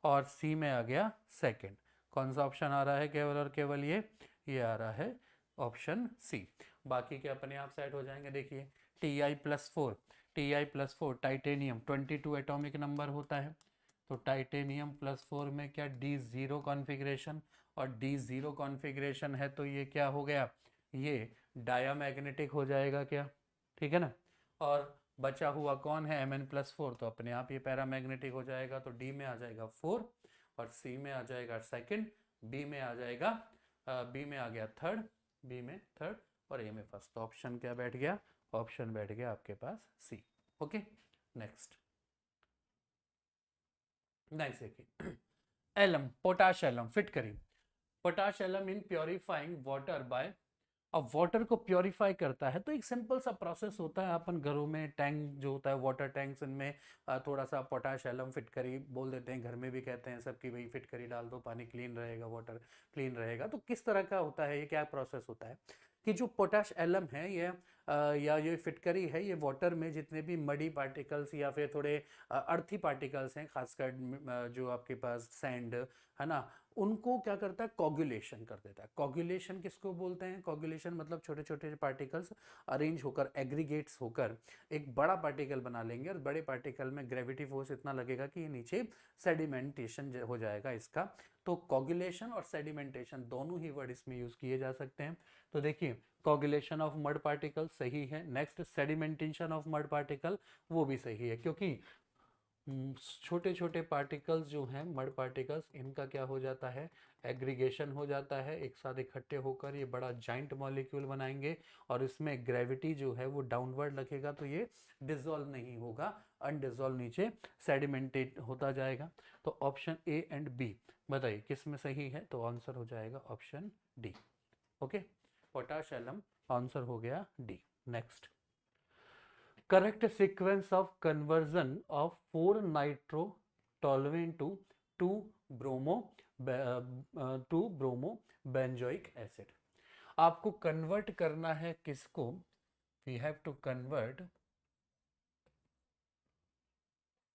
और सी में आ गया सेकंड, कौन सा ऑप्शन आ रहा है केवल और केवल ये आ रहा है ऑप्शन सी, बाकी के अपने आप सेट हो जाएंगे। देखिए Ti+4 टाइटेनियम 22 एटॉमिक नंबर होता है, तो टाइटेनियम +4 में क्या D0 कॉन्फ़िगरेशन, और D0 कॉन्फ़िगरेशन है तो ये क्या हो गया, ये डायामैग्नेटिक हो जाएगा क्या, ठीक है ना। और बचा हुआ कौन है Mn+4, तो अपने आप ये पैरामैग्नेटिक हो जाएगा। तो डी में आ जाएगा 4 और सी में आ जाएगा सेकंड, बी में आ जाएगा बी में आ गया थर्ड, बी में थर्ड और ए में फर्स्ट। तो ऑप्शन क्या बैठ गया? ऑप्शन बैठ गया आपके पास सी। ओके, नेक्स्ट नेक्स्ट देखिए एलम, पोटाश एलम फिट करी। Potash alum in purifying water by, अब वाटर को प्योरीफाई करता है तो एक सिंपल सा प्रोसेस होता है। अपन घरों में टैंक जो होता है वाटर टैंक्स, इनमें थोड़ा सा पोटाश एलम फिट करी बोल देते हैं, घर में भी कहते हैं सब कि भाई फिट करी डाल दो, पानी क्लीन रहेगा, वाटर क्लीन रहेगा। तो किस तरह का होता है ये, क्या प्रोसेस होता है कि जो पोटाश एलम है ये या ये फिटकरी है, ये वाटर में जितने भी मडी पार्टिकल्स या फिर थोड़े अर्थी पार्टिकल्स हैं, खासकर जो आपके पास सैंड है ना, उनको क्या करता है? कॉगुलेशन कर देता है। कॉगुलेशन किसको बोलते हैं? कॉगुलेशन मतलब छोटे छोटे पार्टिकल्स अरेंज होकर, एग्रीगेट्स होकर एक बड़ा पार्टिकल बना लेंगे, और बड़े पार्टिकल में ग्रेविटी फोर्स इतना लगेगा कि ये नीचे सेडिमेंटेशन हो जाएगा इसका। तो कॉगुलेशन और सेडिमेंटेशन दोनों ही वर्ड इसमें यूज किए जा सकते हैं। तो देखिए कॉगुलेशन ऑफ मड पार्टिकल सही है, next sedimentation of mud particle वो भी सही है, क्योंकि छोटे छोटे पार्टिकल्स जो हैं मड पार्टिकल्स, इनका क्या हो जाता है? एग्रीगेशन हो जाता है, एक साथ इकट्ठे होकर ये बड़ा जाइंट मॉलिक्यूल बनाएंगे, और इसमें ग्रेविटी जो है वो डाउनवर्ड लगेगा, तो ये डिसॉल्व नहीं होगा, अनडिसॉल्व नीचे सेडिमेंटेड होता जाएगा। तो ऑप्शन ए एंड बी बताइए किस में सही है? तो आंसर हो जाएगा option D. Okay, potash alum answer हो गया D. Next, correct sequence of conversion of 4-nitrotoluene to 2-bromo to bromo benzoic acid। आपको कन्वर्ट करना है किसको? We have to convert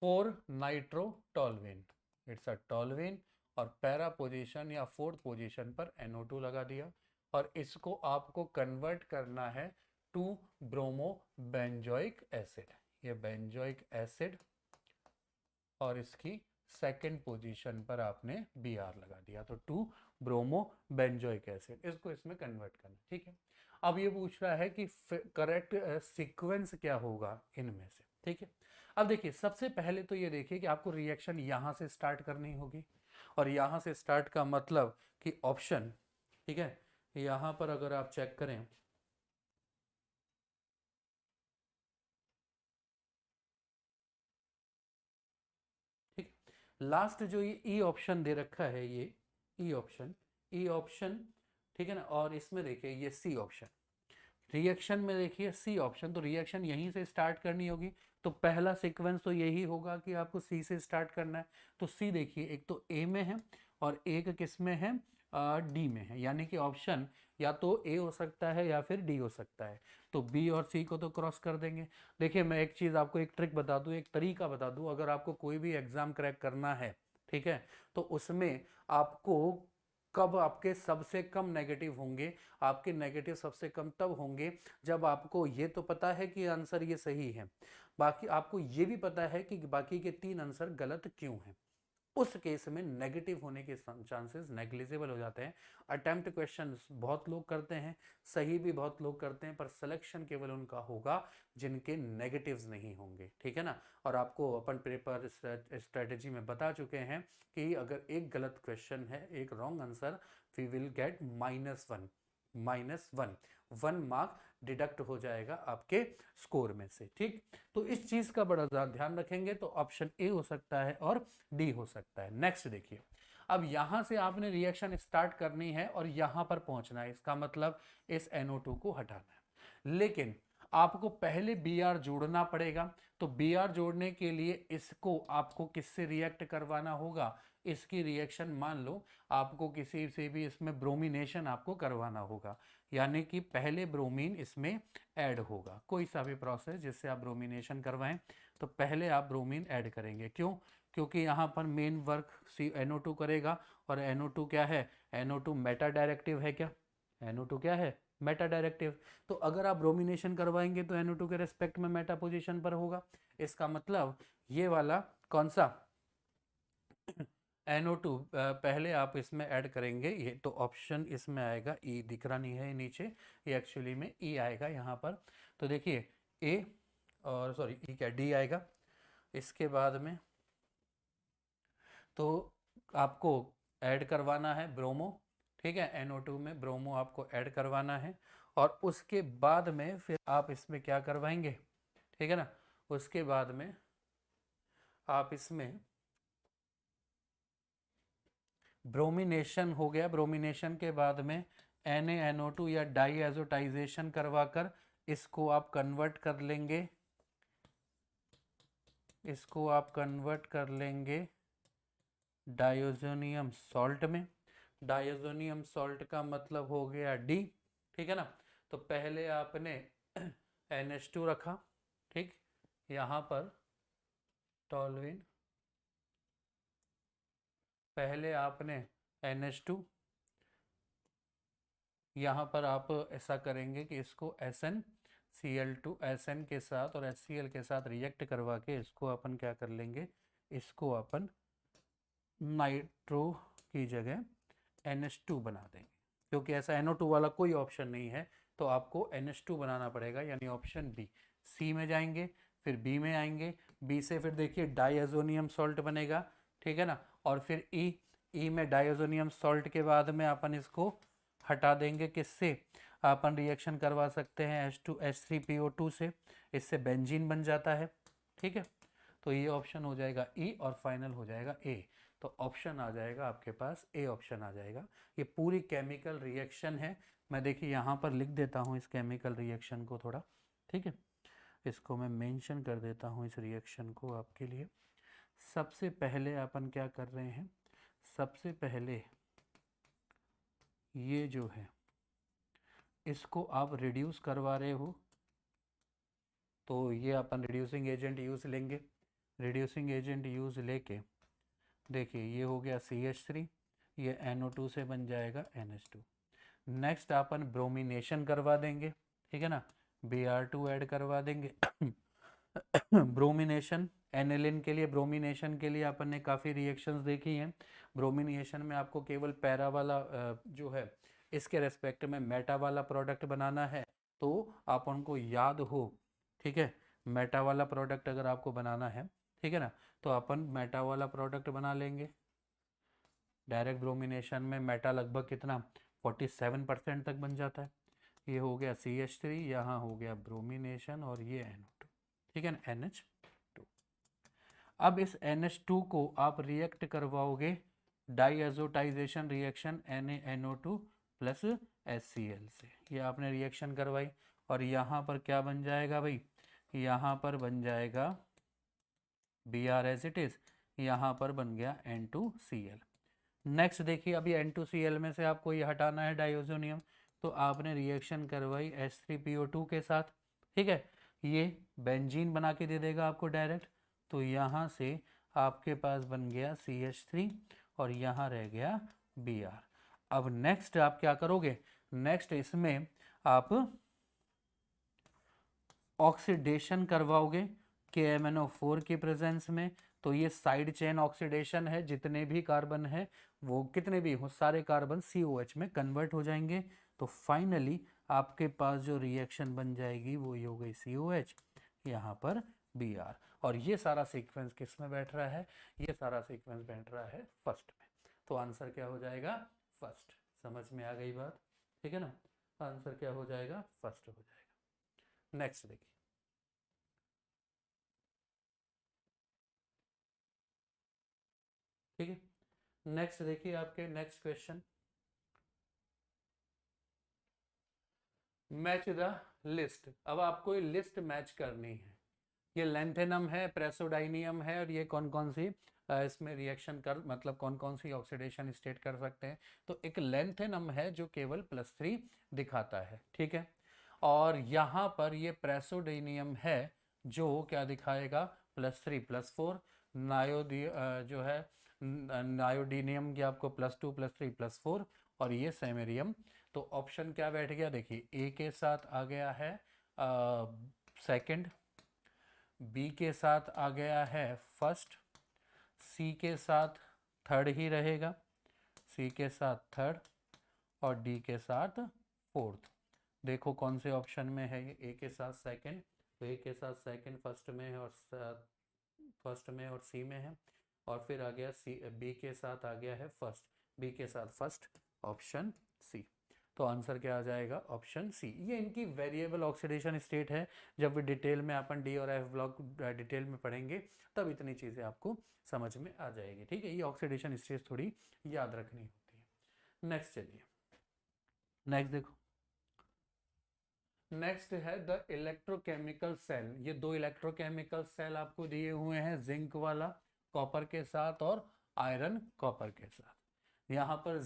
4-nitrotoluene, it's a toluene, और पैरा पोजीशन या fourth position पर NO2 लगा दिया, और इसको आपको कन्वर्ट करना है टू ब्रोमो बेंजोइक एसिड। ये बेंजोइक एसिड, और इसकी सेकंड पोजीशन पर आपने Br लगा दिया, तो टू ब्रोमो बेंजोइक एसिड, इसको इसमें कन्वर्ट करना। ठीक है, अब ये पूछ रहा है कि करेक्ट सीक्वेंस क्या होगा इनमें से। ठीक है, अब देखिए सबसे पहले तो ये देखिए कि आपको रिएक्शन यहाँ से स्टार्ट करनी होगी, और यहाँ से स्टार्ट का मतलब कि ऑप्शन, ठीक है, यहाँ पर अगर आप चेक करें, ठीक, लास्ट जो ये ई ऑप्शन दे रखा है, ये ई ऑप्शन, ई ऑप्शन, ठीक है ना, और इसमें देखिए ये सी ऑप्शन, रिएक्शन में देखिए सी ऑप्शन, तो रिएक्शन यहीं से स्टार्ट करनी होगी। तो पहला सीक्वेंस तो यही होगा कि आपको सी से स्टार्ट करना है। तो सी देखिए एक तो ए में है और एक किस में है? डी में है, यानी कि ऑप्शन या तो ए हो सकता है या फिर डी हो सकता है। तो बी और सी को तो क्रॉस कर देंगे। देखिए मैं एक चीज़ आपको, एक ट्रिक बता दूं, एक तरीका बता दूं, अगर आपको कोई भी एग्जाम क्रैक करना है, ठीक है, तो उसमें आपको कब आपके सबसे कम नेगेटिव होंगे? आपके नेगेटिव सबसे कम तब होंगे जब आपको ये तो पता है कि आंसर ये सही है, बाकी आपको ये भी पता है कि बाकी के 3 आंसर गलत क्यों हैं। उस केस में नेगेटिव होने के चांसेस नेग्लिजिबल हो जाते हैं। अटेम्प्ट क्वेश्चंस बहुत लोग करते हैं, सही भी बहुत लोग करते हैं, पर सिलेक्शन केवल उनका होगा जिनके नेगेटिव्स नहीं होंगे। ठीक है ना, और आपको अपन पेपर स्ट्रेटेजी में बता चुके हैं कि अगर एक गलत क्वेश्चन है, एक wrong answer, we will get -1, -1, 1 mark deduct हो जाएगा आपके स्कोर में से। ठीक, तो इस चीज का बड़ा ध्यान रखेंगे। तो ऑप्शन ए हो सकता है और डी हो सकता है। नेक्स्ट देखिए, अब यहां से आपने रिएक्शन स्टार्ट करनी है और यहां पर पहुंचना है, इसका मतलब इस NO2 को हटाना है, लेकिन आपको पहले Br जोड़ना पड़ेगा। तो Br जोड़ने के लिए इसको आपको किससे रिएक्ट करवाना होगा? इसकी रिएक्शन मान लो आपको किसी से भी इसमें ब्रोमिनेशन आपको करवाना होगा, यानी कि पहले ब्रोमीन इसमें ऐड होगा। कोई सा भी प्रोसेस जिससे आप ब्रोमिनेशन करवाएं, तो पहले आप ब्रोमीन ऐड करेंगे। क्यों? क्योंकि यहाँ पर मेन वर्क NO2 करेगा, और NO2 क्या है? NO2 मेटा डायरेक्टिव है। क्या NO2 क्या है? Meta directive. तो अगर आप ब्रोमिनेशन करवाएंगे तो NO2 के रेस्पेक्ट में मेटा पोजीशन पर होगा। इसका मतलब ये वाला कौन सा NO2 पहले आप इसमें ऐड करेंगे, ये तो ऑप्शन इसमें आएगा ई, दिख रहा नहीं है नीचे, ये एक्चुअली में ई आएगा यहाँ पर। तो देखिए ए और सॉरी ई क्या डी आएगा। इसके बाद में तो आपको ऐड करवाना है ब्रोमो, ठीक है, NO2 में ब्रोमो आपको ऐड करवाना है। और उसके बाद में फिर आप इसमें क्या करवाएंगे, ठीक है ना, उसके बाद में आप इसमें ब्रोमिनेशन हो गया। ब्रोमिनेशन के बाद में NaNO2 या डाईएजोटाइजेशन करवाकर इसको आप कन्वर्ट कर लेंगे, इसको आप कन्वर्ट कर लेंगे डायोजोनियम सॉल्ट में। डायोजोनियम सॉल्ट का मतलब हो गया डी, ठीक है ना। तो पहले आपने NH2 रखा, ठीक, यहाँ पर टॉलविन, पहले आपने NH2, यहाँ पर आप ऐसा करेंगे कि इसको SnCl2 SN के साथ और HCl के साथ रिएक्ट करवा के इसको अपन क्या कर लेंगे, इसको अपन नाइट्रो की जगह NH2 बना देंगे, क्योंकि ऐसा NO2 वाला कोई ऑप्शन नहीं है, तो आपको NH2 बनाना पड़ेगा, यानी ऑप्शन बी। सी में जाएंगे, फिर बी में आएंगे, बी से फिर देखिए डाइएजोनियम सॉल्ट बनेगा, ठीक है ना। और फिर ई में डाइएजोनियम सॉल्ट के बाद में अपन इसको हटा देंगे, किससे, अपन रिएक्शन करवा सकते हैं H2H3PO2 से, इससे बेंजीन बन जाता है, ठीक है। तो ये ऑप्शन हो जाएगा ई और फाइनल हो जाएगा ए। तो ऑप्शन आ जाएगा आपके पास ए, ऑप्शन आ जाएगा। ये पूरी केमिकल रिएक्शन है। मैं देखिए यहाँ पर लिख देता हूँ इस केमिकल रिएक्शन को थोड़ा, ठीक है, इसको मैं मेंशन कर देता हूँ इस रिएक्शन को आपके लिए। सबसे पहले अपन क्या कर रहे हैं, सबसे पहले ये जो है इसको आप रिड्यूस करवा रहे हो, तो ये अपन रिड्यूसिंग एजेंट यूज़ लेंगे। रिड्यूसिंग एजेंट यूज़ लेके देखिए ये हो गया CH3, ये NO2 से बन जाएगा NH2। नेक्स्ट अपन ब्रोमिनेशन करवा देंगे, ठीक है ना, Br2 ऐड करवा देंगे। ब्रोमिनेशन एनिलिन के लिए, ब्रोमिनेशन के लिए अपन ने काफ़ी रिएक्शंस देखी हैं। ब्रोमिनेशन में आपको केवल पैरा वाला जो है इसके रेस्पेक्ट में मेटा वाला प्रोडक्ट बनाना है, तो आप उनको याद हो, ठीक है, मेटा वाला प्रोडक्ट अगर आपको बनाना है, ठीक है ना, तो अपन मेटा वाला प्रोडक्ट बना लेंगे। डायरेक्ट ब्रोमिनेशन में मेटा लगभग कितना 47% तक बन जाता है। ये हो गया CH3, यहाँ हो गया ब्रोमिनेशन और ये NO2, ठीक है ना, NH2। अब इस NH2 को आप रिएक्ट करवाओगे डाईएजोटाइजेशन रिएक्शन NaNO2 प्लस HCl से। ये आपने रिएक्शन करवाई और यहाँ पर क्या बन जाएगा भाई, यहाँ पर बन जाएगा Br एज इट इज, यहाँ पर बन गया N2Cl। नेक्स्ट देखिए अभी N2Cl में से आपको ये हटाना है डाइओजोनियम, तो आपने रिएक्शन करवाई H3PO2 के साथ, ठीक है, ये बेंजीन बना के दे देगा आपको डायरेक्ट। तो यहाँ से आपके पास बन गया CH3 और यहाँ रह गया Br। अब नेक्स्ट आप क्या करोगे, नेक्स्ट इसमें आप ऑक्सीडेशन करवाओगे KMnO4 की प्रेजेंस में। तो ये साइड चेन ऑक्सीडेशन है, जितने भी कार्बन है वो कितने भी हो सारे कार्बन COH में कन्वर्ट हो जाएंगे। तो फाइनली आपके पास जो रिएक्शन बन जाएगी वो ये हो गई COH, यहाँ पर Br। और ये सारा सीक्वेंस किस में बैठ रहा है, ये सारा सीक्वेंस बैठ रहा है फर्स्ट में। तो आंसर क्या हो जाएगा, फर्स्ट। समझ में आ गई बात, ठीक है ना, आंसर क्या हो जाएगा, फर्स्ट हो जाएगा। नेक्स्ट देखिए, ठीक है, नेक्स्ट देखिए आपके next question, match the list. अब आपको ये लिस्ट मैच करनी है। ये लेंथेनम है, प्रेसोडाइनियम है, और ये कौन कौन सी इसमें रिएक्शन कर मतलब कौन कौन सी ऑक्सीडेशन स्टेट कर सकते हैं। तो एक लेंथेनम है जो केवल +3 दिखाता है, ठीक है, और यहाँ पर ये प्रेसोडाइनियम है जो क्या दिखाएगा, +3+4। नायोडी जो है नायोडीनियम की आपको +2 +3 +4, और ये सेमेरियम। तो ऑप्शन क्या बैठ गया, देखिए ए के साथ आ गया है सेकंड, बी के साथ आ गया है फर्स्ट, सी के साथ थर्ड ही रहेगा, सी के साथ थर्ड, और डी के साथ फोर्थ। देखो कौन से ऑप्शन में है ये, ए के साथ सेकंड, तो ए के साथ सेकंड फर्स्ट में है और फर्स्ट में और सी में है, और फिर आ गया सी, बी के साथ आ गया है फर्स्ट, बी के साथ फर्स्ट, ऑप्शन सी। तो आंसर क्या आ जाएगा? Option C. ये इनकी वेरिएबल ऑक्सीडेशन स्टेट है। जब भी डिटेल में अपन डी और एफ ब्लॉक डिटेल में पढ़ेंगे तब इतनी चीज़ें आपको समझ में आ जाएगी। ठीक है, ये ऑक्सीडेशन स्टेट थोड़ी याद रखनी होती है। नेक्स्ट चलिए, नेक्स्ट देखो, नेक्स्ट है द इलेक्ट्रोकेमिकल सेल। ये दो इलेक्ट्रोकेमिकल सेल आपको दिए हुए हैं, जिंक वाला कॉपर के साथ और आयरन कॉपर के साथ। यहाँ पर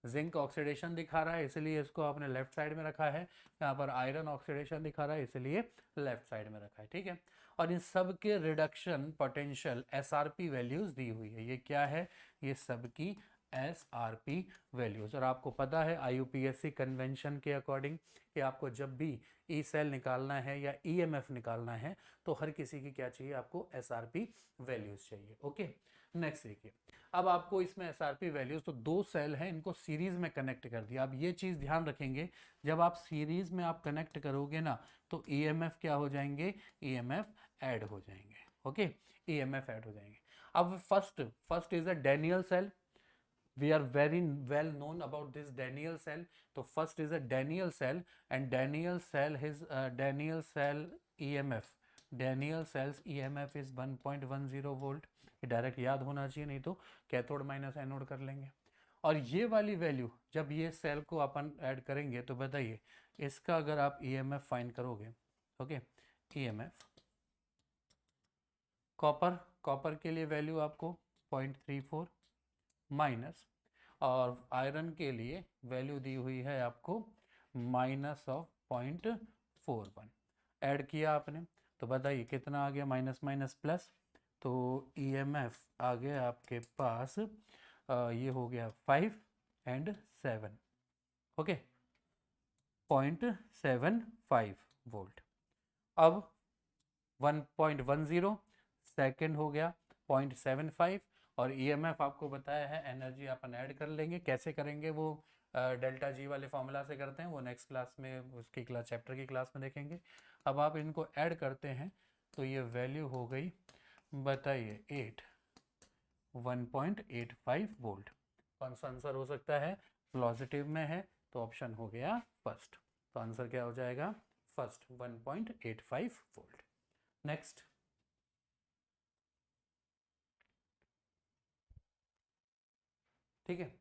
जिंक ऑक्सीडेशन दिखा रहा है इसलिए इसको आपने लेफ्ट साइड में रखा है, यहाँ पर आयरन ऑक्सीडेशन दिखा रहा है इसलिए लेफ्ट साइड में रखा है। ठीक है, और इन सब के रिडक्शन पोटेंशियल एसआरपी वैल्यूज दी हुई है। ये क्या है? ये सबकी एसआरपी वैल्यूज। और आपको पता है आईयूपीएससी कन्वेंशन के अकॉर्डिंग कि आपको जब भी ई सेल निकालना है या ईएमएफ निकालना है तो हर किसी की क्या चाहिए? आपको एसआरपी वैल्यूज चाहिए। ओके, नेक्स्ट देखिए, अब आपको इसमें एसआरपी वैल्यूज, तो दो सेल हैं, इनको सीरीज में कनेक्ट कर दिया। अब ये चीज ध्यान रखेंगे, जब आप सीरीज में आप कनेक्ट करोगे ना तो ईएमएफ क्या हो जाएंगे? ईएमएफ ऐड हो जाएंगे। ओके, ईएमएफ ऐड हो जाएंगे। अब first is a Daniell cell. We are very well known about this Daniell cell. So first is a Daniell cell, and Daniell cell his Daniell cell EMF, Daniell cells EMF is 1.10 volt। ये direct याद होना चाहिए, नहीं तो cathode minus anode कर लेंगे। और ये वाली वैल्यू जब ये सेल को अपन ऐड करेंगे तो बताइए इसका अगर आप EMF फाइंड करोगे, ओके, EMF कॉपर के लिए वैल्यू आपको 0.34 माइनस, और आयरन के लिए वैल्यू दी हुई है आपको माइनस ऑफ 0.41। ऐड किया आपने तो बताइए कितना आ गया? माइनस माइनस प्लस, तो ईएमएफ आ गया आपके पास ये हो गया 5 एंड 7, ओके, 0.75 वोल्ट। अब 1.10 सेकेंड हो गया 0.75, और ईएमएफ आपको बताया है एनर्जी अपन ऐड कर लेंगे। कैसे करेंगे वो डेल्टा जी वाले फॉर्मूला से करते हैं, वो नेक्स्ट क्लास में उसकी क्लास चैप्टर की क्लास में देखेंगे। अब आप इनको ऐड करते हैं तो ये वैल्यू हो गई, बताइए 1.85 वोल्ट। कौन सा आंसर हो सकता है? पॉजिटिव में है तो ऑप्शन हो गया फर्स्ट। तो आंसर क्या हो जाएगा? First, 1.85 volt. नेक्स्ट, ठीक है,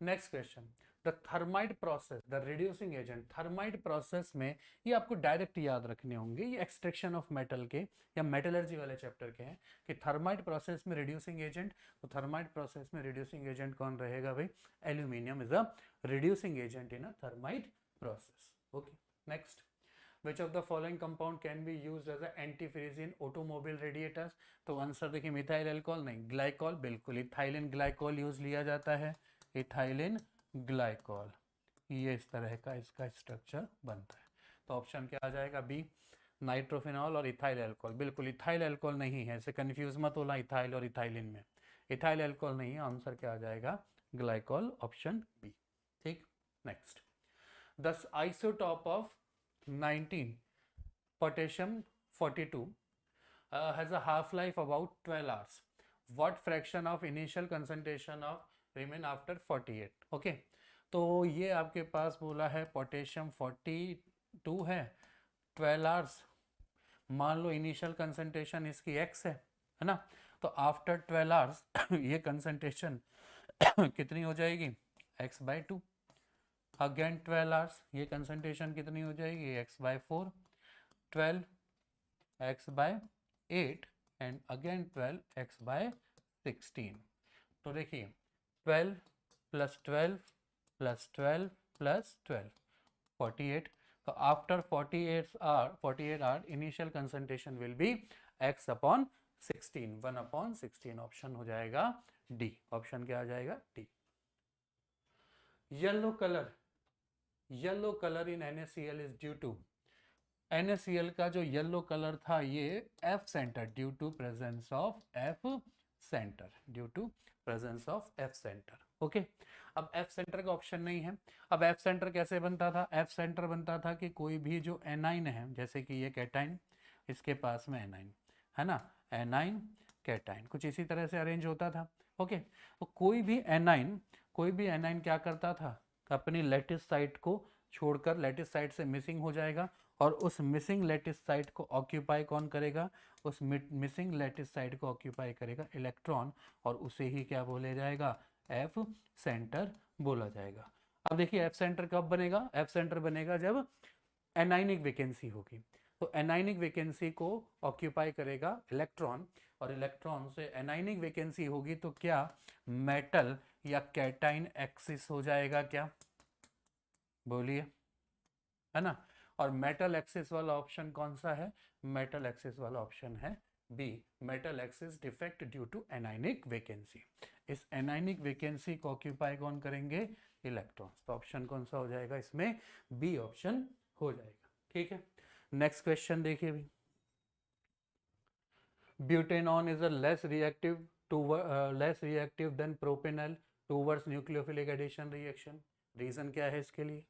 next question, the thermite process, the reducing agent. Thermite process में ये आपको डायरेक्ट याद रखने होंगे, ये एक्सट्रैक्शन ऑफ मेटल के या मेटलर्जी वाले चैप्टर के हैं कि थर्माइट प्रोसेस में रिड्यूसिंग एजेंट। तो थर्माइट प्रोसेस में रिड्यूसिंग एजेंट कौन रहेगा भाई? Aluminium is a reducing agent in a thermite process. Okay, next, which of the following compound can be used as a antifreeze in automobile radiators? तो answer देखिए, methyl alcohol नहीं, glycol, बिल्कुल ethylene glycol use लिया जाता है, ethylene glycol. ये इस तरह का इसका स्ट्रक्चर बनता है। तो ऑप्शन क्या आ जाएगा? बी, नाइट्रोफिनॉल और इथाइल अल्कोहल। बिल्कुल इथाइल अल्कोहल नहीं है, इसे कंफ्यूज मत होना इथाइल और इथाइलिन में। इथाइल अल्कोहल नहीं है, आंसर क्या आ जाएगा? Glycol, option B. ठीक, next, the isotope of 19 potassium 42 has a half life about 12 hours. What fraction of initial concentration of remain after 48? Okay, तो ये आपके पास बोला है पोटेशियम 42 है, 12 आवर्स। मान लो इनिशियल कंसंट्रेशन इसकी x है ना, तो आफ्टर 12 आवर्स ये कंसंट्रेशन कितनी हो जाएगी? x/2। अगेन 12 आवर्स, ये कंसंट्रेशन कितनी हो जाएगी? x/4, 12 x/8 and again 12 x/16। तो देखिए 12 + 12 + 12 + 12 48। तो after 48 hour initial concentration will be x/16, 1/16। Option हो जाएगा डी। ऑप्शन क्या आ जाएगा? D. Yellow colour in NaCl is due to, NaCl का जो येलो कलर था ये F centre, due to presence of F centre, due to presence of F centre. Okay, अब F सेंटर का ऑप्शन नहीं है। अब F सेंटर कैसे बनता था? F सेंटर बनता था कि कोई भी जो एनाइन है, जैसे कि ये कैटाइन, इसके पास में एनाइन, है ना, एनाइन कैटाइन, कुछ इसी तरह से अरेंज होता था। ओके, तो कोई भी एनाइन क्या करता था, अपनी लेटिस साइट को छोड़कर लेटिस साइट से मिसिंग हो जाएगा, और उस मिसिंग लेटिस साइट को ऑक्यूपाई कौन करेगा, उस मिसिंग लेटिस साइट को ऑक्यूपाई करेगा इलेक्ट्रॉन, और उसे ही क्या बोला जाएगा, एफ सेंटर बोला जाएगा। अब देखिए एफ सेंटर कब बनेगा, एफ सेंटर बनेगा जब एनाइनिक वैकेंसी होगी, तो एनाइनिक वैकेंसी को ऑक्यूपाई करेगा इलेक्ट्रॉन, और इलेक्ट्रॉन से एनाइनिक वैकेंसी होगी तो क्या मेटल या कैटाइन एक्सिस हो जाएगा क्या, बोलिए, है ना। और मेटल एक्सिस वाला ऑप्शन कौन सा है, मेटल एक्सिस वाला ऑप्शन है B, metal excess defect due to anionic vacancy. इस एनाइनिक वैकेंसी को ऑक्यूपाई कौन करेंगे, इलेक्ट्रॉन्स, तो ऑप्शन कौन सा हो जाएगा इसमें, बी ऑप्शन हो जाएगा। ठीक है, नेक्स्ट क्वेश्चन देखिए भी, butanone is a less reactive than propanal towards nucleophilic addition reaction, reason क्या है इसके लिए।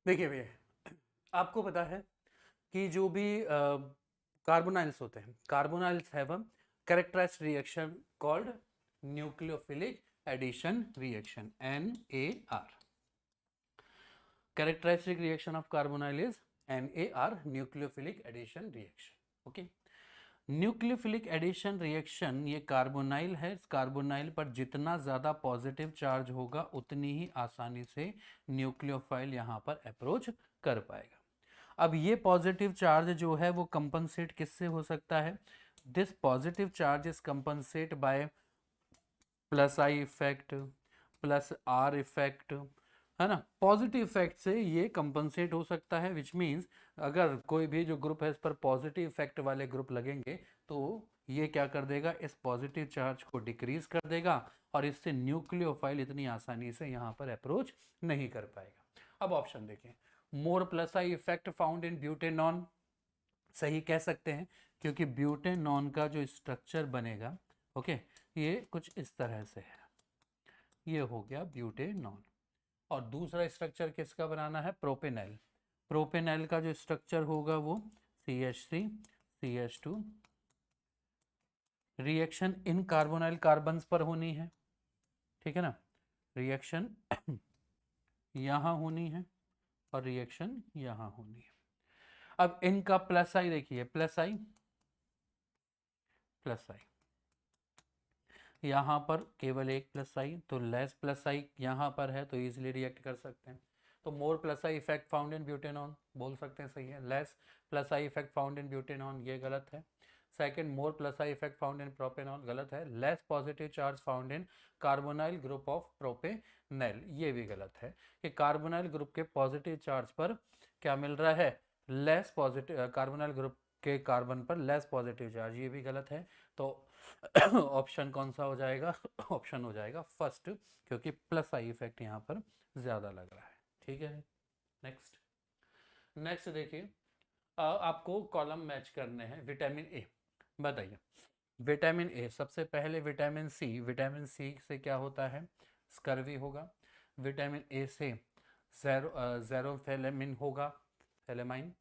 देखिए भैया, आपको पता है कि जो भी कार्बोनाइल्स होते हैं, carbonyls have a characterized reaction called nucleophilic addition reaction, NAR। characteristic reaction of carbonyl is NAR, nucleophilic addition reaction। ओके, न्यूक्लियोफिलिक एडिशन रिएक्शन, ये कार्बोनाइल है, इस कार्बोनाइल पर जितना ज़्यादा पॉजिटिव चार्ज होगा उतनी ही आसानी से न्यूक्लियोफाइल यहाँ पर अप्रोच कर पाएगा। अब ये पॉजिटिव चार्ज जो है वो कंपनसेट किससे हो सकता है, this positive charge is compensate by plus I effect plus R effect, है ना। पॉजिटिव इफेक्ट से ये कंपनसेट हो सकता है, विच मीन्स अगर कोई भी जो ग्रुप है इस पर पॉजिटिव इफेक्ट वाले ग्रुप लगेंगे तो ये क्या कर देगा, इस पॉजिटिव चार्ज को डिक्रीज कर देगा, और इससे न्यूक्लियोफाइल इतनी आसानी से यहाँ पर अप्रोच नहीं कर पाएगा। अब ऑप्शन देखें, more plus I effect found in butanone, सही कह सकते हैं, क्योंकि ब्यूटेनॉन का जो स्ट्रक्चर बनेगा, ओके, ये कुछ इस तरह से है, ये हो गया ब्यूटेनॉन। और दूसरा स्ट्रक्चर किसका बनाना है, प्रोपेनॉल, प्रोपेनॉल का जो स्ट्रक्चर होगा वो CH3 CH2, reaction in carbonyl carbons पर होनी है, ठीक है ना, रिएक्शन यहाँ होनी है और रिएक्शन यहाँ होनी है। अब इनका प्लस आई देखिए, प्लस आई प्लस आई, यहाँ पर केवल एक प्लस आई, तो लेस प्लस आई यहाँ पर है तो इजीली रिएक्ट कर सकते हैं, तो more plus I effect found in butanone बोल सकते हैं, सही है। Less plus I effect found in butanone, ये गलत है। Second, more plus I effect found in propanone, गलत है। Less positive charge found in carbonyl group of propanol, ये भी गलत है, कि कार्बोनाइल ग्रुप के पॉजिटिव चार्ज पर क्या मिल रहा है, लेस पॉजिटिव, कार्बोनाइल ग्रुप के कार्बन पर लेस पॉजिटिव चार्ज, ये भी गलत है। तो ऑप्शन कौन सा हो जाएगा, ऑप्शन हो जाएगा फर्स्ट, क्योंकि प्लस आई इफेक्ट यहाँ पर ज़्यादा लग रहा है। ठीक है, नेक्स्ट नेक्स्ट देखिए, आपको कॉलम मैच करने हैं। विटामिन ए, बताइए, विटामिन ए, सबसे पहले विटामिन सी से क्या होता है, स्कर्वी होगा। विटामिन ए से जेरोथेलेमिन होगा, थैलेमाइन,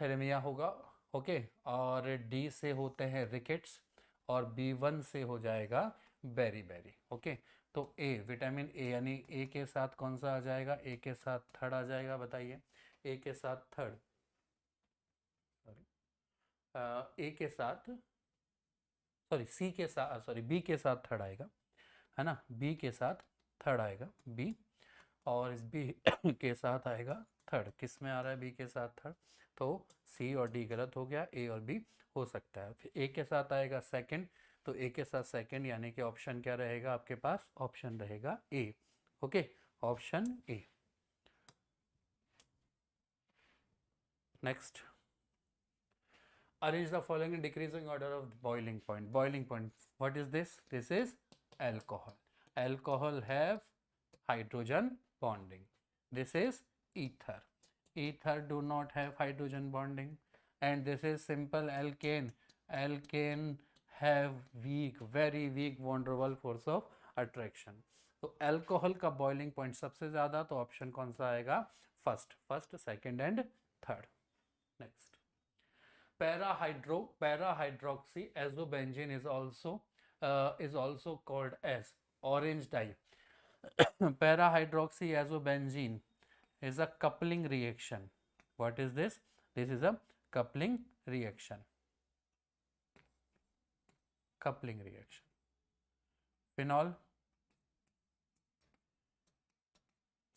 थैलेमिया होगा, ओके। और डी से होते हैं रिकेट्स, और B1 से हो जाएगा बेरी बेरी, ओके। तो ए, विटामिन ए, यानी ए के साथ कौन सा आ जाएगा, ए के साथ थर्ड आ जाएगा, बताइए, ए के साथ थर्ड, सॉरी ए के साथ, सॉरी सी के साथ, सॉरी बी के साथ थर्ड आएगा, है ना, बी के साथ थर्ड आएगा बी, और इस बी के साथ आएगा थर्ड, किस में आ रहा है बी के साथ थर्ड, तो सी और डी गलत हो गया, ए और बी हो सकता है। फिर ए के साथ आएगा सेकंड, तो ए के साथ सेकंड, यानी कि ऑप्शन क्या रहेगा आपके पास, ऑप्शन रहेगा A, okay, option A. Next, arrange the following in decreasing order of boiling point. Boiling point, what is this, this is alcohol. Alcohol have hydrogen bonding, this is ether. Ether do not have hydrogen bonding, and this is simple alkane, alkane have weak, very weak van der Waals force of attraction. तो alcohol का boiling point सबसे ज्यादा, तो option कौन सा आएगा? First, second and third. Next, parahydroxy azobenzene is also called as orange dye. Parahydroxy azobenzene is a coupling reaction. What is this? This is a coupling reaction. Coupling reaction. Phenol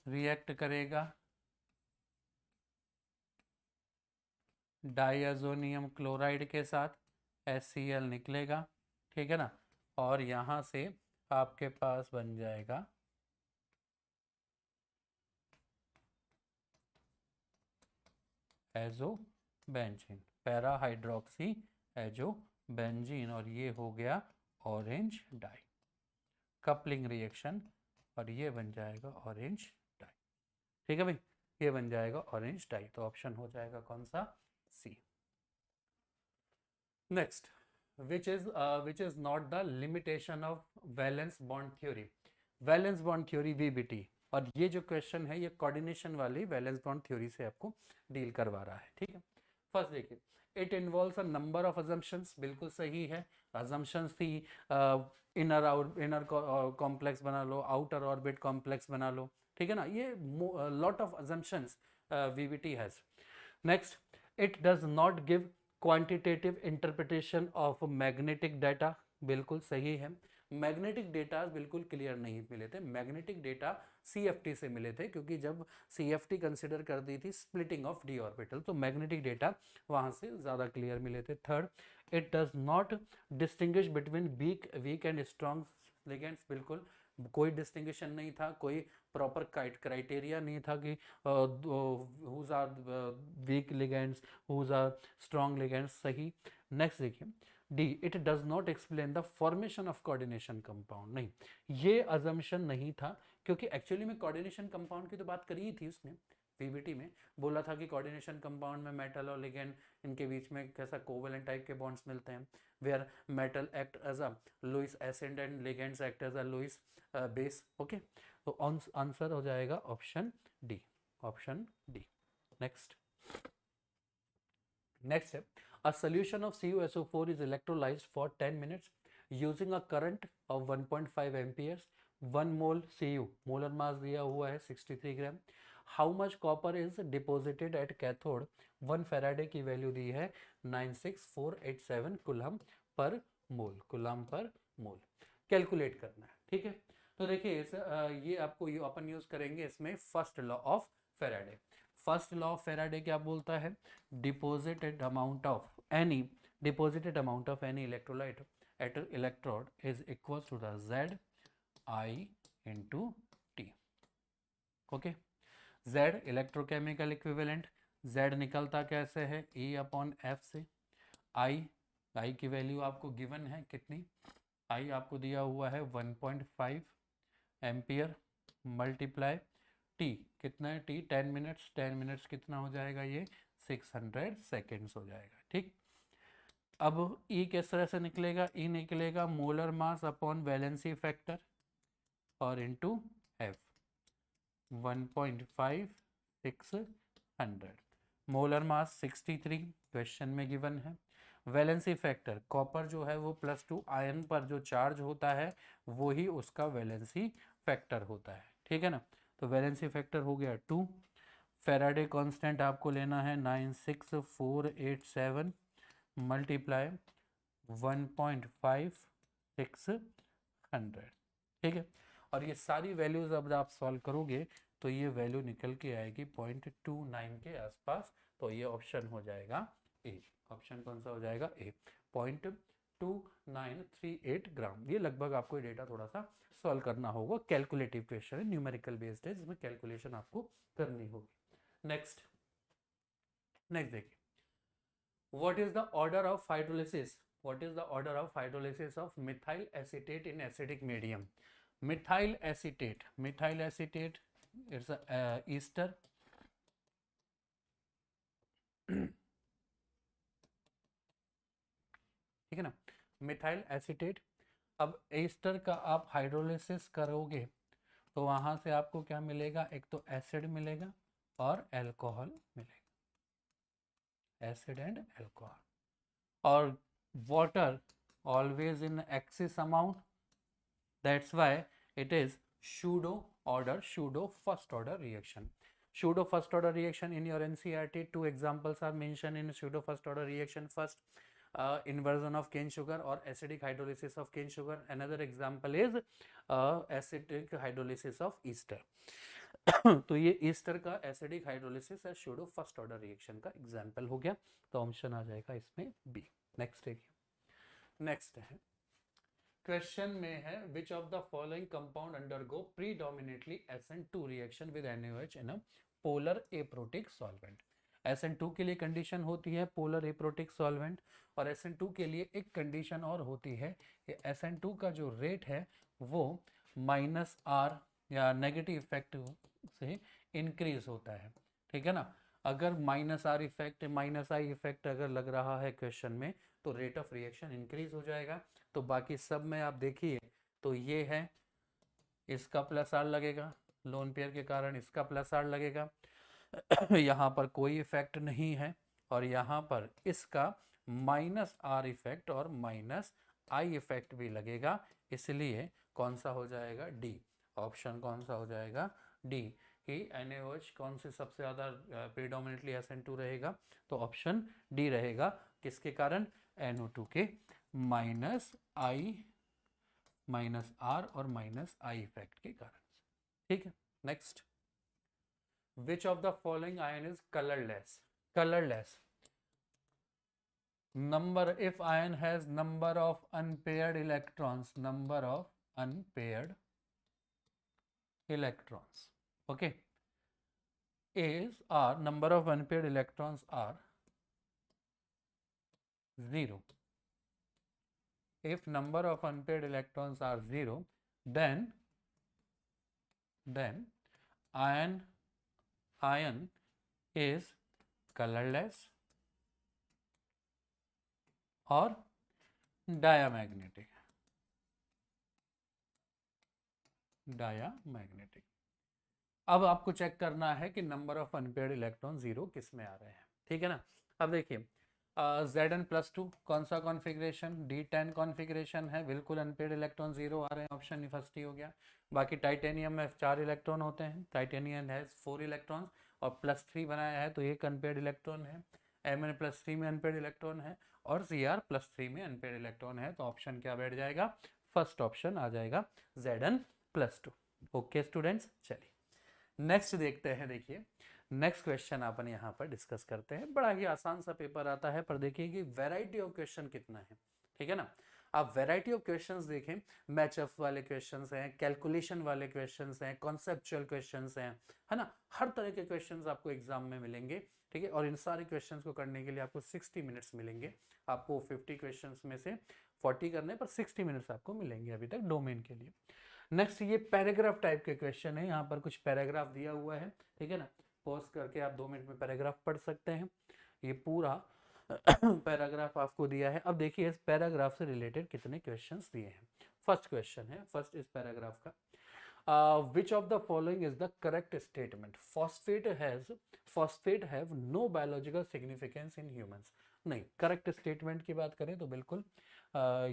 react करेगा डाइअजोनियम chloride के साथ, HCl निकलेगा, ठीक है ना, और यहाँ से आपके पास बन जाएगा एजोबेंजीन, पैराहाइड्रोक्सी एजोबेंजीन, और ये हो गया ऑरेंज डाई. कपलिंग रिएक्शन, और ये बन जाएगा ऑरेंज डाई. ठीक है भाई, ये बन जाएगा ऑरेंज डाई. तो ऑप्शन हो जाएगा कौन सा? C. Next, which is not the limitation of valence bond theory. Valence bond theory VBT, और ये जो क्वेश्चन है ये कोऑर्डिनेशन वाली वैलेंस बॉन्ड थ्योरी से आपको डील करवा रहा है. ठीक है, फर्स्ट देखिए, it involves a number of assumptions. बिल्कुल सही है, अजम्पशंस थी इनर कॉम्प्लेक्स बना लो, आउटर ऑर्बिट कॉम्प्लेक्स बना लो, ठीक है ना, ये lot of assumptions VBT has. Next, it does not give quantitative interpretation of magnetic data. बिल्कुल सही है, मैग्नेटिक डेटा बिल्कुल क्लियर नहीं मिले थे. मैग्नेटिक डेटा CFT से मिले थे, क्योंकि जब CFT कंसिडर कर दी थी स्प्लिटिंग ऑफ d ऑर्बिटल, तो मैग्नेटिक डेटा वहां से ज़्यादा क्लियर मिले थे. Third, it does not distinguish between weak and strong ligands. बिल्कुल कोई डिस्टिंग्विशन नहीं था, कोई प्रॉपर क्राइटेरिया नहीं था कि whose are weak ligands, whose are strong ligands. सही. नेक्स्ट देखिए, D, it does not explain the formation of coordination compound. नहीं, ये अजम्पशन नहीं था, क्योंकि एक्चुअली में कोऑर्डिनेशन कंपाउंड की तो बात करी ही थी उसने. VBT में बोला था कि कोऑर्डिनेशन कंपाउंड में मेटल और लिगेंड, इनके बीच में कैसा कोवेलेंट टाइप के बॉन्ड्स मिलते हैं, where metal act as a Lewis acid and ligands act as a Lewis base. Okay, तो आंसर हो जाएगा option D. Option D. Next है, a solution of CuSO4 is electrolyzed for 10 minutes using a current of 1.5 amperes. 1 mole Cu, molar mass दिया हुआ है 63 ग्राम. How much copper is deposited at cathode? 1 Faraday की value दी है 96487 coulomb per मोल. Coulomb per मोल calculate करना है. ठीक है, तो देखिए ये आपको अपन यूज करेंगे इसमें first law of Faraday. First law of Faraday क्या बोलता है? Deposited amount of any electrolyte at electrode is equal to the Z I into T. Okay, Z electrochemical equivalent. Z निकलता कैसे है? E अपॉन F से. I की value आपको given है कितनी? I आपको दिया हुआ है 1.5 एम्पियर मल्टीप्लाई T. कितना है T? 10 मिनट्स. 10 मिनट्स कितना हो जाएगा? ये 600 सेकेंड्स हो जाएगा. ठीक, अब E किस तरह से निकलेगा? E निकलेगा molar mass upon valency factor और into F. 1.5 600. Molar mass 63 question में गिवन है. वैलेंसी फैक्टर, कॉपर जो है वो +2 आयन पर जो चार्ज होता है वो ही उसका वैलेंसी फैक्टर होता है. ठीक है ना, तो वैलेंसी फैक्टर हो गया 2. फैराडे कांस्टेंट आपको लेना है 96487 मल्टीप्लाई 1.5 600. ठीक है, और ये सारी वैल्यूज अब आप सॉल्व करोगे तो ये वैल्यू निकल के आएगी 0.29 के आसपास. तो ये ऑप्शन हो जाएगा ए. ऑप्शन कौन सा हो जाएगा? ए. 0.2938 ग्राम. ये लगभग आपको ये डेटा थोड़ा सा सॉल्व करना होगा. कैलकुलेटिव क्वेश्चन है, न्यूमेरिकल बेस्ड है, जिसमें कैलकुलेशन आपको करनी होगी. नेक्स्ट देखिए, what is the order of hydrolysis? What is the order of hydrolysis of methyl acetate in acidic medium? Methyl acetate it's Easter. ठीक है ना। मिथाइल एसीटेट, अब एस्टर का आप हाइड्रोलिसिस करोगे तो वहां से आपको क्या मिलेगा, एक तो एसिड मिलेगा और एल्कोहल मिलेगा, एसिड एंड एल्कोहल। और water always in excess amount, that's why it is pseudo first order reaction. Pseudo first order reaction in your NCERT, two examples are mentioned in pseudo first order reaction. First, inversion of cane sugar or acidic hydrolysis of cane sugar. Another example is acidic hydrolysis of ester. तो ये Easter का acidic hydrolysis है pseudo first order reaction का example हो गया, तो option आ जाएगा इसमें बी। नेक्स्ट देखिए, नेक्स्ट है क्वेश्चन में है विच of the following compound undergo predominantly SN2 reaction with NaOH in a polar aprotic solvent. SN2 के लिए कंडीशन होती है पोलर एप्रोटिक सॉल्वेंट, और SN2 के लिए एक कंडीशन और होती है कि SN2 का जो रेट है वो -R या नेगेटिव इफेक्ट से इंक्रीज होता है, ठीक है ना। अगर -R इफेक्ट -I इफेक्ट अगर लग रहा है क्वेश्चन में तो रेट ऑफ रिएक्शन इंक्रीज हो जाएगा। तो बाकी सब में आप देखिए तो ये है, इसका +R लगेगा, लोन पेयर के कारण इसका +R लगेगा, यहाँ पर कोई इफेक्ट नहीं है, और यहाँ पर इसका -R इफेक्ट और -I इफेक्ट भी लगेगा, इसलिए कौन सा हो जाएगा, डी। ऑप्शन कौन सा हो जाएगा, डी, कि NaOH कौन से सबसे ज़्यादा प्रीडोमिनेटली SN2 रहेगा, तो ऑप्शन डी रहेगा। किसके कारण, NO2 के -R और -I इफेक्ट के कारण, ठीक है। Next, which of the following ion is colourless, colourless number, if ion has number of unpaired electrons, number of unpaired electrons, okay, is number of unpaired electrons are 0. If number of unpaired electrons are 0, then ion is colorless और diamagnetic, diamagnetic. अब आपको check करना है कि number of unpaired electron 0 किस में आ रहे हैं, ठीक है ना। अब देखिए Zn+2 कौन सा कॉन्फ़िगरेशन, D10 कॉन्फ़िगरेशन है, बिल्कुल अनपेयर्ड इलेक्ट्रॉन 0 आ रहे हैं, ऑप्शन फर्स्ट ही हो गया। बाकी टाइटेनियम में 4 इलेक्ट्रॉन होते हैं, टाइटेनियम है 4 इलेक्ट्रॉन और +3 बनाया है तो एक अनपेयर्ड इलेक्ट्रॉन है, Mn+3 में अनपेयर्ड इलेक्ट्रॉन है और Cr+3 में अनपेयर्ड इलेक्ट्रॉन है, तो ऑप्शन क्या बैठ जाएगा, फर्स्ट ऑप्शन आ जाएगा Zn+2। ओके स्टूडेंट्स, चलिए नेक्स्ट देखते हैं। देखिए नेक्स्ट क्वेश्चन अपन यहाँ पर डिस्कस करते हैं, बड़ा ही आसान सा पेपर आता है, पर देखिए कि वैरायटी ऑफ क्वेश्चन कितना है, ठीक है ना। आप वैरायटी ऑफ क्वेश्चंस देखें, मैचअप वाले क्वेश्चंस हैं, कैलकुलेशन वाले क्वेश्चंस हैं, कॉन्सेप्चुअल क्वेश्चंस हैं, है ना, हर तरह के क्वेश्चंस आपको एग्जाम में मिलेंगे, ठीक है। और इन सारे क्वेश्चंस को करने के लिए आपको 60 मिनट्स मिलेंगे, आपको 50 क्वेश्चंस में से 40 करने पर 60 मिनट्स आपको मिलेंगे अभी तक डोमेन के लिए। नेक्स्ट, ये पैराग्राफ टाइप के क्वेश्चन है, यहाँ पर कुछ पैराग्राफ दिया हुआ है, ठीक है ना, पॉज करके आप 2 मिनट में पैराग्राफ पढ़ सकते हैं, ये पूरा पैराग्राफ आपको दिया है। अब देखिए इस पैराग्राफ से रिलेटेड कितने क्वेश्चंस दिए हैं। फर्स्ट क्वेश्चन है, फर्स्ट इस पैराग्राफ का, which of the following is the correct statement, phosphate have no biological significance in humans। नहीं, करेक्ट स्टेटमेंट की बात करें तो बिल्कुल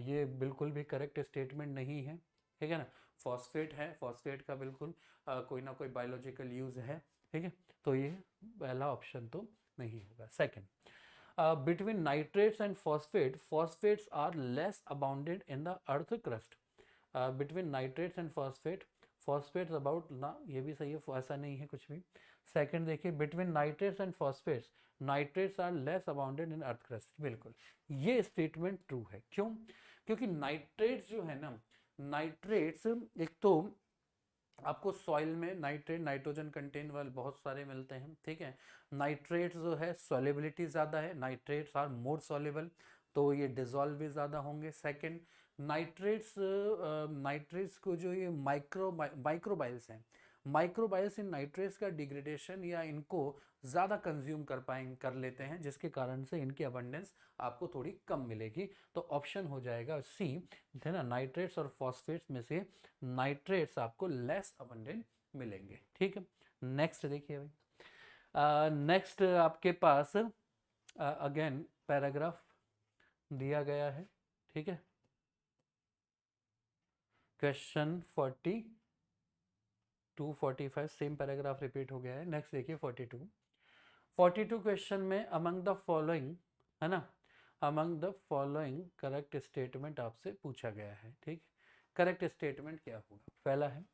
ये बिल्कुल भी करेक्ट स्टेटमेंट नहीं है, ठीक है ना। फॉस्फेट है, फॉस्फेट का बिल्कुल कोई ना कोई बायोलॉजिकल यूज है, ठीक है, तो ये पहला ऑप्शन तो नहीं होगा। Second, between nitrates and phosphates are less abundant in the earth crust। between nitrates and phosphates about ना, ये भी सही है, ऐसा नहीं है कुछ भी। सेकंड देखिए, between nitrates and nitrates are less abundant in earth crust, बिल्कुल ये स्टेटमेंट ट्रू है। क्यों, क्योंकि नाइट्रेट्स जो है ना, नाइट्रेट्स एक तो आपको सॉइल में नाइट्रेट नाइट्रोजन कंटेन वाले बहुत सारे मिलते हैं, ठीक है। नाइट्रेट्स जो है सॉल्युबिलिटी ज़्यादा है, नाइट्रेट्स आर मोर सॉल्युबल, तो ये डिजॉल्व भी ज़्यादा होंगे। सेकंड, नाइट्रेट्स को जो ये माइक्रोबाइल्स हैं, माइक्रोबायल्स इन नाइट्रेट्स का डिग्रेडेशन या इनको ज़्यादा कंज्यूम कर लेते हैं, जिसके कारण से इनकी अबंडेंस आपको थोड़ी कम मिलेगी। तो ऑप्शन हो जाएगा सी, है ना, नाइट्रेट्स और फॉस्फेट्स में से नाइट्रेट्स आपको लेस अबंडेंट मिलेंगे। ठीक है, नेक्स्ट देखिए भाई, नेक्स्ट आपके पास अगेन पैराग्राफ दिया गया है। ठीक है, क्वेश्चन 45 सेम पैराग्राफ रिपीट हो गया है। नेक्स्ट देखिए 42 क्वेश्चन में अमंग द फॉलोइंग, है ना, among the following correct statement आपसे पूछा गया है। ठीक, करेक्ट स्टेटमेंट क्या होगा? पहला है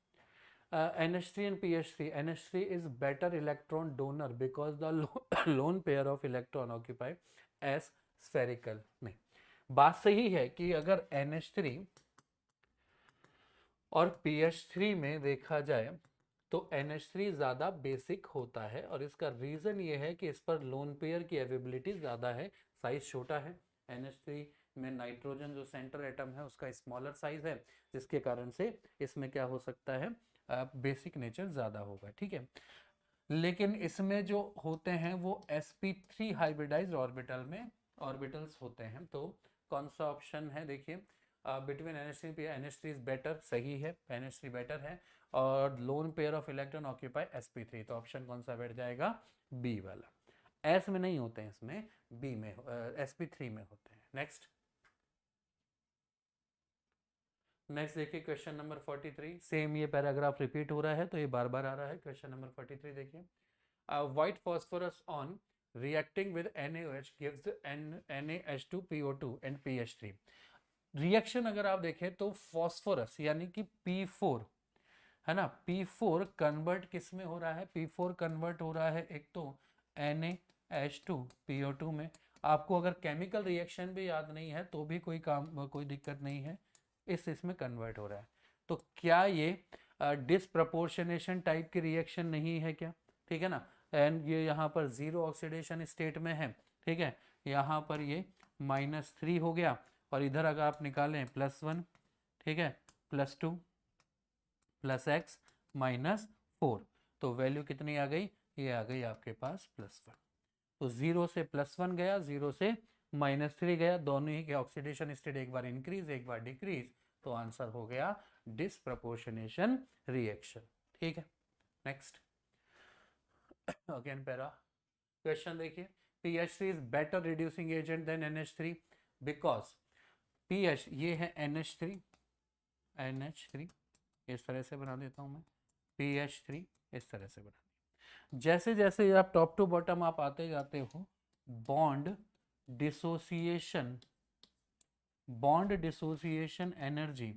NH3 and PH3, NH3 is better electron donor because the lone pair of electron occupy as spherical। नहीं, बात सही है कि अगर NH3 और PH3 में देखा जाए तो NH3 ज़्यादा बेसिक होता है, और इसका रीज़न ये है कि इस पर लोन पेयर की अवेबिलिटी ज़्यादा है, साइज छोटा है। NH3 में नाइट्रोजन जो सेंटर एटम है उसका स्मॉलर साइज है, जिसके कारण से इसमें क्या हो सकता है, बेसिक नेचर ज़्यादा होगा। ठीक है, लेकिन इसमें जो होते हैं वो sp3 हाइब्रिडाइज्ड ऑर्बिटल में ऑर्बिटल्स होते हैं। तो कौन सा ऑप्शन है? देखिए, between NH3 NH3 is better, सही है, NH3 बेटर है, और lone pair of electron occupy sp3। तो ऑप्शन कौन सा बैठ जाएगा? बी वाला। एस में नहीं होते हैं, इसमें बी में sp3 में होते हैं। नेक्स्ट देखिए क्वेश्चन नंबर 43, सेम ये पैराग्राफ रिपीट हो रहा है तो ये बार बार आ रहा है। क्वेश्चन नंबर 43 देखिए, white phosphorus on reacting with NaOH gives NaH2PO2 and PH3। Reaction अगर आप देखें तो फॉस्फोरस यानी कि P4, है ना, P4 कन्वर्ट किस में हो रहा है? P4 कन्वर्ट हो रहा है एक तो NaH2PO2 में। आपको अगर केमिकल रिएक्शन भी याद नहीं है तो भी कोई दिक्कत नहीं है, इसमें कन्वर्ट हो रहा है। तो क्या ये डिसप्रपोर्शनेशन टाइप की रिएक्शन नहीं है क्या? ठीक है ना, एंड ये यहाँ पर जीरो ऑक्सीडेशन स्टेट में है। ठीक है, यहाँ पर ये -3 हो गया, और इधर अगर आप निकालें +1, ठीक है, +2 +x -4, तो वैल्यू कितनी आ गई? ये आ गई आपके पास +1। तो 0 से +1 गया, 0 से -3 गया, दोनों ही के ऑक्सीडेशन स्टेट एक बार इंक्रीज एक बार डिक्रीज, तो आंसर हो गया डिसप्रपोर्शनेशन रिएक्शन। ठीक है, नेक्स्ट अगेन पैरा क्वेश्चन देखिए, PH3 is better reducing agent than NH3 because PH ये है NH3 इस तरह से बना देता हूं मैं, PH3 इस तरह से बना। जैसे जैसे आप टॉप टू बॉटम आप आते जाते हो, बॉन्ड डिसोसिएशन एनर्जी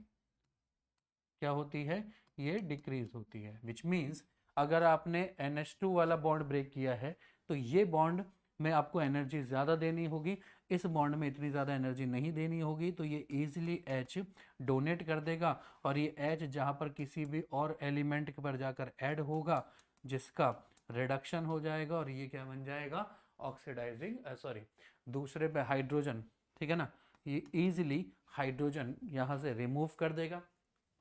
क्या होती है? ये डिक्रीज होती है, विच मीन्स अगर आपने NH2 वाला बॉन्ड ब्रेक किया है तो ये बॉन्ड में आपको एनर्जी ज़्यादा देनी होगी, इस बॉन्ड में इतनी ज़्यादा एनर्जी नहीं देनी होगी, तो ये इजीली H डोनेट कर देगा, और ये H जहाँ पर किसी भी और एलिमेंट पर जाकर ऐड होगा जिसका रिडक्शन हो जाएगा, और ये क्या बन जाएगा? ऑक्सीडाइजिंग दूसरे पे हाइड्रोजन, ठीक है ना, ये इजीली हाइड्रोजन यहाँ से रिमूव कर देगा,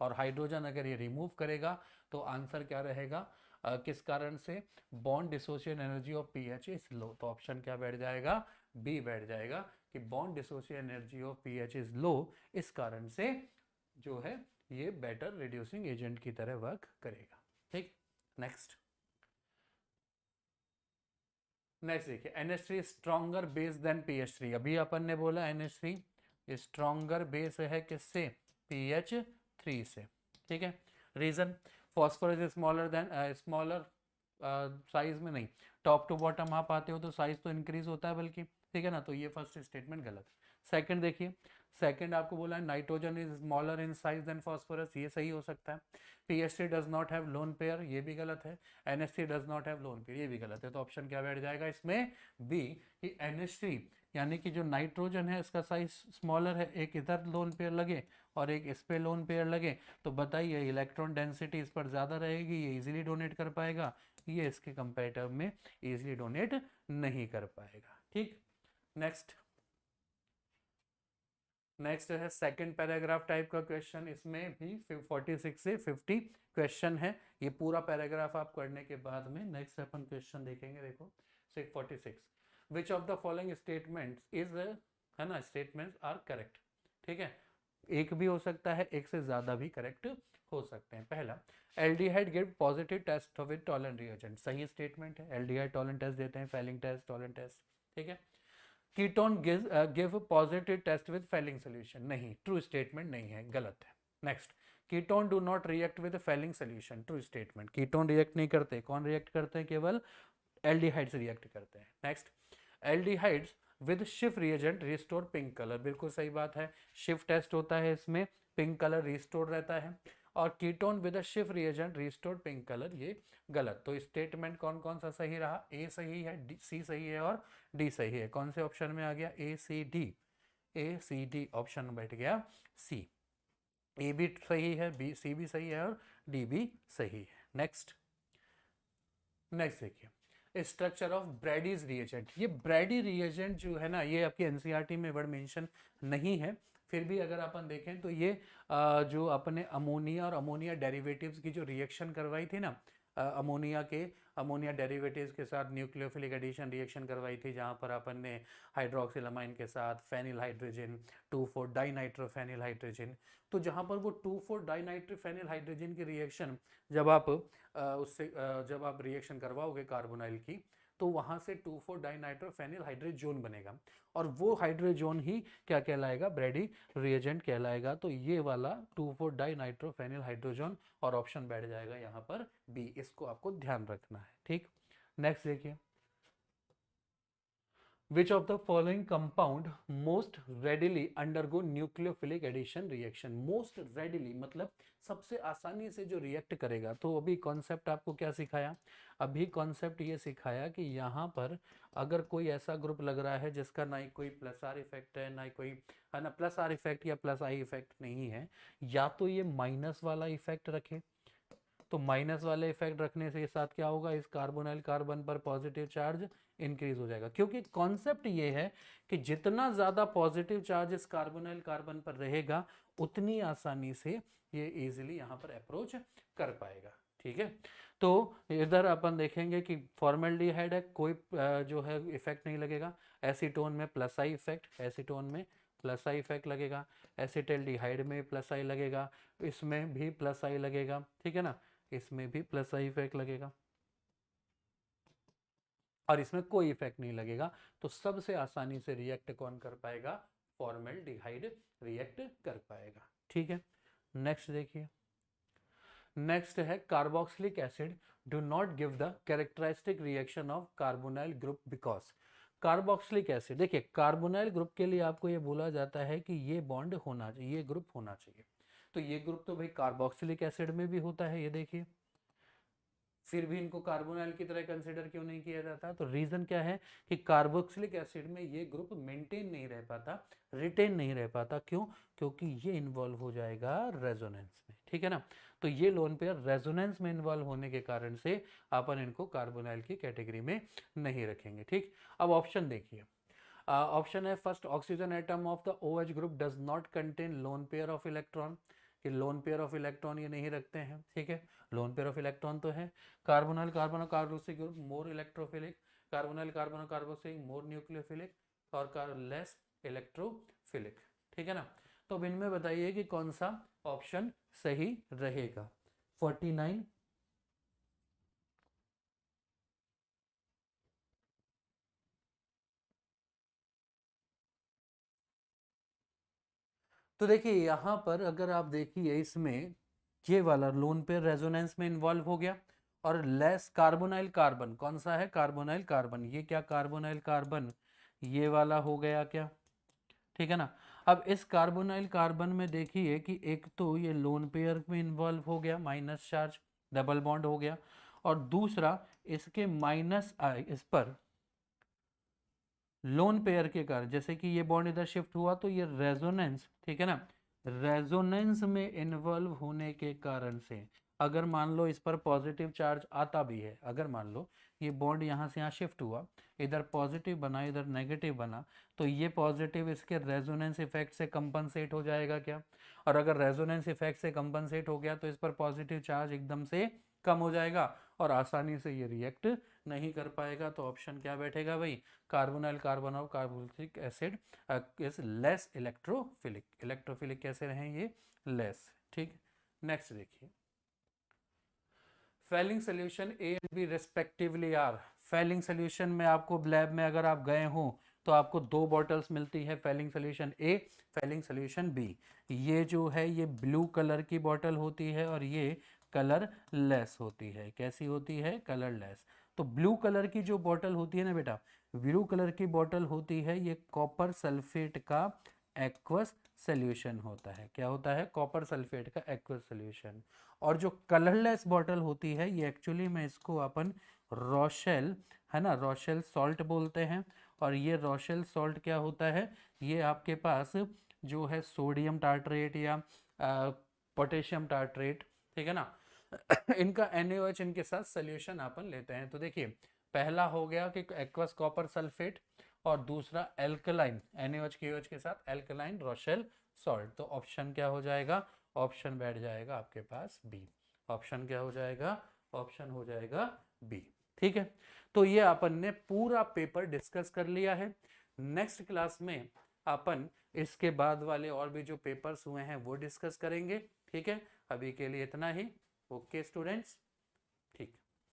और हाइड्रोजन अगर ये रिमूव करेगा तो आंसर क्या रहेगा? किस कारण से? Bond dissociation energy of pH is low. तो ऑप्शन क्या बैठ जाएगा? बी बैठ जाएगा कि bond dissociation energy of pH is low, इस कारण से जो है ये बेटर रिड्यूसिंग एजेंट की तरह वर्क करेगा। ठीक, नेक्स्ट देखिए, NH3 stronger base then PH3। अभी अपन ने बोला NH3 स्ट्रॉन्गर बेस है किससे? PH3 से। ठीक है, reason phosphorus smaller than smaller size में नहीं, टॉप टू बॉटम आप आते हो तो साइज तो इंक्रीज होता है बल्कि, ठीक है ना, तो ये फर्स्ट स्टेटमेंट गलत। सेकंड देखिए, सेकंड आपको बोला है nitrogen is smaller in size than phosphorus, ये सही हो सकता है। PH3 does not have lone pair, ये भी गलत है। NH3 does not have lone pair, ये भी गलत है। तो ऑप्शन क्या बैठ जाएगा इसमें? बी, कि NH3 यानी कि जो नाइट्रोजन है इसका साइज स्मॉलर है, एक इधर लोन पेयर लगे और एक इस पे लोन पेयर लगे, तो बताइए इलेक्ट्रॉन डेंसिटी इस पर ज़्यादा रहेगी, ये इजीली डोनेट कर पाएगा, ये इसके कंपेरेटिव में इजीली डोनेट नहीं कर पाएगा। ठीक, नेक्स्ट नेक्स्ट है सेकंड पैराग्राफ टाइप का क्वेश्चन, इसमें भी 46 से 50 क्वेश्चन है। ये पूरा पैराग्राफ आप करने के बाद में नेक्स्ट अपन क्वेश्चन देखेंगे। देखो 46, विच of the following statements is, है ना, स्टेटमेंट्स आर करेक्ट। ठीक है, एक भी हो सकता है, एक से ज्यादा भी करेक्ट हो सकते हैं। पहला, aldehyde give positive test with Tollens reagent, सही स्टेटमेंट है। एल्डिहाइड टॉलरेंट टेस्ट देते हैं, फैलिंग टेस्ट, टॉलरेंट टेस्ट। ठीक है। Ketone give positive test with Fehling solution, नहीं, ट्रू स्टेटमेंट नहीं है, गलत है। Next, ketone do not react with Fehling solution, true statement. Ketone react नहीं करते, कौन रिएक्ट करते हैं? केवल एल्डिहाइड्स रिएक्ट करते हैं। Next, aldehydes with shift reagent restore pink colour, बिल्कुल सही बात है। शिफ्ट टेस्ट होता है, इसमें पिंक कलर रिस्टोर रहता है। और ketone with shift reagent restore pink colour, ये गलत। तो स्टेटमेंट कौन कौन सा सही रहा? ए सही है, सी सही है और डी सही है। कौन से ऑप्शन में आ गया? ए सी डी, ए सी डी ऑप्शन बैठ गया सी। ए भी सही है, बी सी भी सही है और डी भी सही है। नेक्स्ट, नेक्स्ट देखिए, स्ट्रक्चर ऑफ ब्रैडीज रिएजेंट। ये ब्रैडी रिएजेंट जो है ना, ये आपकी एनसीईआरटी में वर्ड मेंशन नहीं है, फिर भी अगर अपन देखें तो ये जो अपने अमोनिया और अमोनिया डेरिवेटिव्स की जो रिएक्शन करवाई थी ना, अमोनिया डेरिवेटिव्स के साथ न्यूक्लियोफिलिक एडिशन रिएक्शन करवाई थी, जहाँ पर अपन ने हाइड्रोक्सिलामाइन के साथ फेनिल हाइड्रोजन 2,4 डाइनाइट्रोफेनिल हाइड्रोजन, तो जहाँ पर वो 2,4 डाइनाइट्रोफेनिल हाइड्रोजन की रिएक्शन जब आप जब आप रिएक्शन करवाओगे कार्बोनाइल की, तो वहां से 2,4 डाइनाइट्रोफेनिल हाइड्रोजोन बनेगा, और वो हाइड्रोजोन ही क्या कहलाएगा? ब्रैडी रिएजेंट कहलाएगा। तो ये वाला 2,4 डाइनाइट्रोफेनिल हाइड्रोजन, और ऑप्शन बैठ जाएगा यहाँ पर बी। इसको आपको ध्यान रखना है। ठीक, नेक्स्ट देखिए, Which of the following compound most readily undergo nucleophilic addition reaction? Most readily मतलब सबसे आसानी से जो रिएक्ट करेगा। तो अभी कॉन्सेप्ट आपको क्या सिखाया? अभी कॉन्सेप्ट ये सिखाया कि यहाँ पर अगर कोई ऐसा ग्रुप लग रहा है जिसका ना ही कोई प्लस आर इफेक्ट है, ना ही कोई, है ना, प्लस आर इफेक्ट या प्लस आई इफेक्ट नहीं है, या तो ये माइनस वाला इफेक्ट रखे, तो माइनस वाले इफेक्ट रखने से साथ क्या होगा? इस कार्बोनाइल कार्बन पर पॉजिटिव चार्ज इंक्रीज हो जाएगा, क्योंकि कॉन्सेप्ट ये है कि जितना ज्यादा पॉजिटिव चार्ज इस कार्बोनाइल कार्बन पर रहेगा, उतनी आसानी से ये इजीली यहाँ पर अप्रोच कर पाएगा। ठीक है, तो इधर अपन देखेंगे कि फॉर्मल्डिहाइड है, कोई जो है इफेक्ट नहीं लगेगा। एसीटोन में प्लस आई इफेक्ट, एसीटोन में प्लस आई इफेक्ट लगेगा। एसिटल्डिहाइड में प्लस आई लगेगा, इसमें भी प्लस आई लगेगा। ठीक है ना, इसमें भी प्लस आई इफेक्ट लगेगा, और इसमें कोई इफेक्ट नहीं लगेगा। तो सबसे आसानी से रिएक्ट कौन कर पाएगा? फॉर्मल्डिहाइड रिएक्ट कर पाएगा। ठीक है, नेक्स्ट देखिए, नेक्स्ट है carboxylic acid do not give the characteristic reaction of carbonyl group because. Carboxylic acid, देखिए कार्बोनाइल ग्रुप के लिए आपको ये बोला जाता है कि ये बॉन्ड होना चाहिए, ये ग्रुप होना चाहिए। तो ये ग्रुप तो भाई कार्बोक्सिलिक एसिड में भी होता है, ये देखिए, फिर भी इनको कार्बोनाइल की तरह कंसिडर क्यों नहीं किया जाता? तो रीजन क्या है कि कार्बोक्सिलिक एसिड में ये ग्रुप मेंटेन नहीं रह पाता, रिटेन नहीं रह पाता। क्यों? क्योंकि ये इन्वॉल्व हो जाएगा रेजोनेंस में। ठीक है ना, तो ये लोन पेयर रेजोनेंस में इन्वॉल्व होने के कारण से अपन इनको कार्बोनाइल की कैटेगरी में नहीं रखेंगे। ठीक, अब ऑप्शन देखिए, ऑप्शन है first, oxygen atom of the OH group does not contain lone pair of electron, कि लोन पेयर ऑफ इलेक्ट्रॉन ये नहीं रखते हैं। ठीक है, लोन पेयर ऑफ इलेक्ट्रॉन तो है। Carbonyl carbon carboxylic group more electrophilic, carbonyl carbon carboxylic more nucleophilic, और लेस इलेक्ट्रोफिलिक। ठीक है ना, तो अब इनमें बताइए कि कौन सा ऑप्शन सही रहेगा। 49, तो देखिए यहाँ पर अगर आप देखिए, इसमें ये वाला लोन पेयर रेजोनेंस में इन्वॉल्व हो गया, और लेस कार्बोनाइल कार्बन, कौन सा है? कार्बोनाइल कार्बन, ये क्या कार्बोनाइल कार्बन, ये वाला हो गया क्या? ठीक है ना, अब इस कार्बोनाइल कार्बन में देखिए कि एक तो ये लोन पेयर में इन्वॉल्व हो गया, माइनस चार्ज, डबल बॉन्ड हो गया, और दूसरा इसके माइनस आई इस पर लोन पेयर के कारण, जैसे कि ये बॉन्ड इधर शिफ्ट हुआ तो ये रेजोनेंस, ठीक है ना, रेजोनेंस में इन्वॉल्व होने के कारण से, अगर मान लो इस पर पॉजिटिव चार्ज आता भी है, अगर मान लो ये बॉन्ड यहाँ से यहाँ शिफ्ट हुआ, इधर पॉजिटिव बना इधर नेगेटिव बना, तो ये पॉजिटिव इसके रेजोनेंस इफेक्ट से कंपनसेट हो जाएगा क्या? और अगर रेजोनेंस इफेक्ट से कंपनसेट हो गया तो इस पर पॉजिटिव चार्ज एकदम से कम हो जाएगा और आसानी से ये रिएक्ट नहीं कर पाएगा। तो ऑप्शन क्या बैठेगा भाई? Carbonyl carbon of carboxylic acid is less electrophilic. Electrophilic कैसे रहें ये? लेस। ठीक। नेक्स्ट देखिए, Fehling solution A and B respectively are. Fehling solution में आपको लैब में अगर आप गए हो तो आपको दो बॉटल्स मिलती है, फेलिंग सोल्यूशन ए, फेलिंग सोल्यूशन बी। ये जो है ये ब्लू कलर की बॉटल होती है और ये कलर लेस होती है। कैसी होती है? Colour less. तो ब्लू कलर की जो बॉटल होती है ना बेटा, ब्लू कलर की बॉटल होती है, ये कॉपर सल्फेट का एक्वस सोल्यूशन होता है। क्या होता है? कॉपर सल्फेट का एक्वस सोल्यूशन। और जो कलरलेस बॉटल होती है ये एक्चुअली में इसको अपन रोशेल, है ना, रोशेल सॉल्ट बोलते हैं। और ये रोशेल सॉल्ट क्या होता है? ये आपके पास जो है सोडियम टार्ट्रेट या पोटेशियम टार्ट्रेट, ठीक है ना, इनका NaOH इनके साथ सोल्यूशन अपन लेते हैं। तो देखिए, पहला हो गया कि एक्वस कॉपर सल्फेट और दूसरा एल्कलाइन NaOH KOH के साथ एल्कलाइन रोशेल सॉल्ट। तो ऑप्शन क्या हो जाएगा? ऑप्शन बैठ जाएगा आपके पास बी। ऑप्शन क्या हो जाएगा? ऑप्शन हो जाएगा बी। ठीक है, तो ये अपन ने पूरा पेपर डिस्कस कर लिया है। नेक्स्ट क्लास में अपन इसके बाद वाले और भी जो पेपर्स हुए हैं वो डिस्कस करेंगे। ठीक है, अभी के लिए इतना ही। Okay students.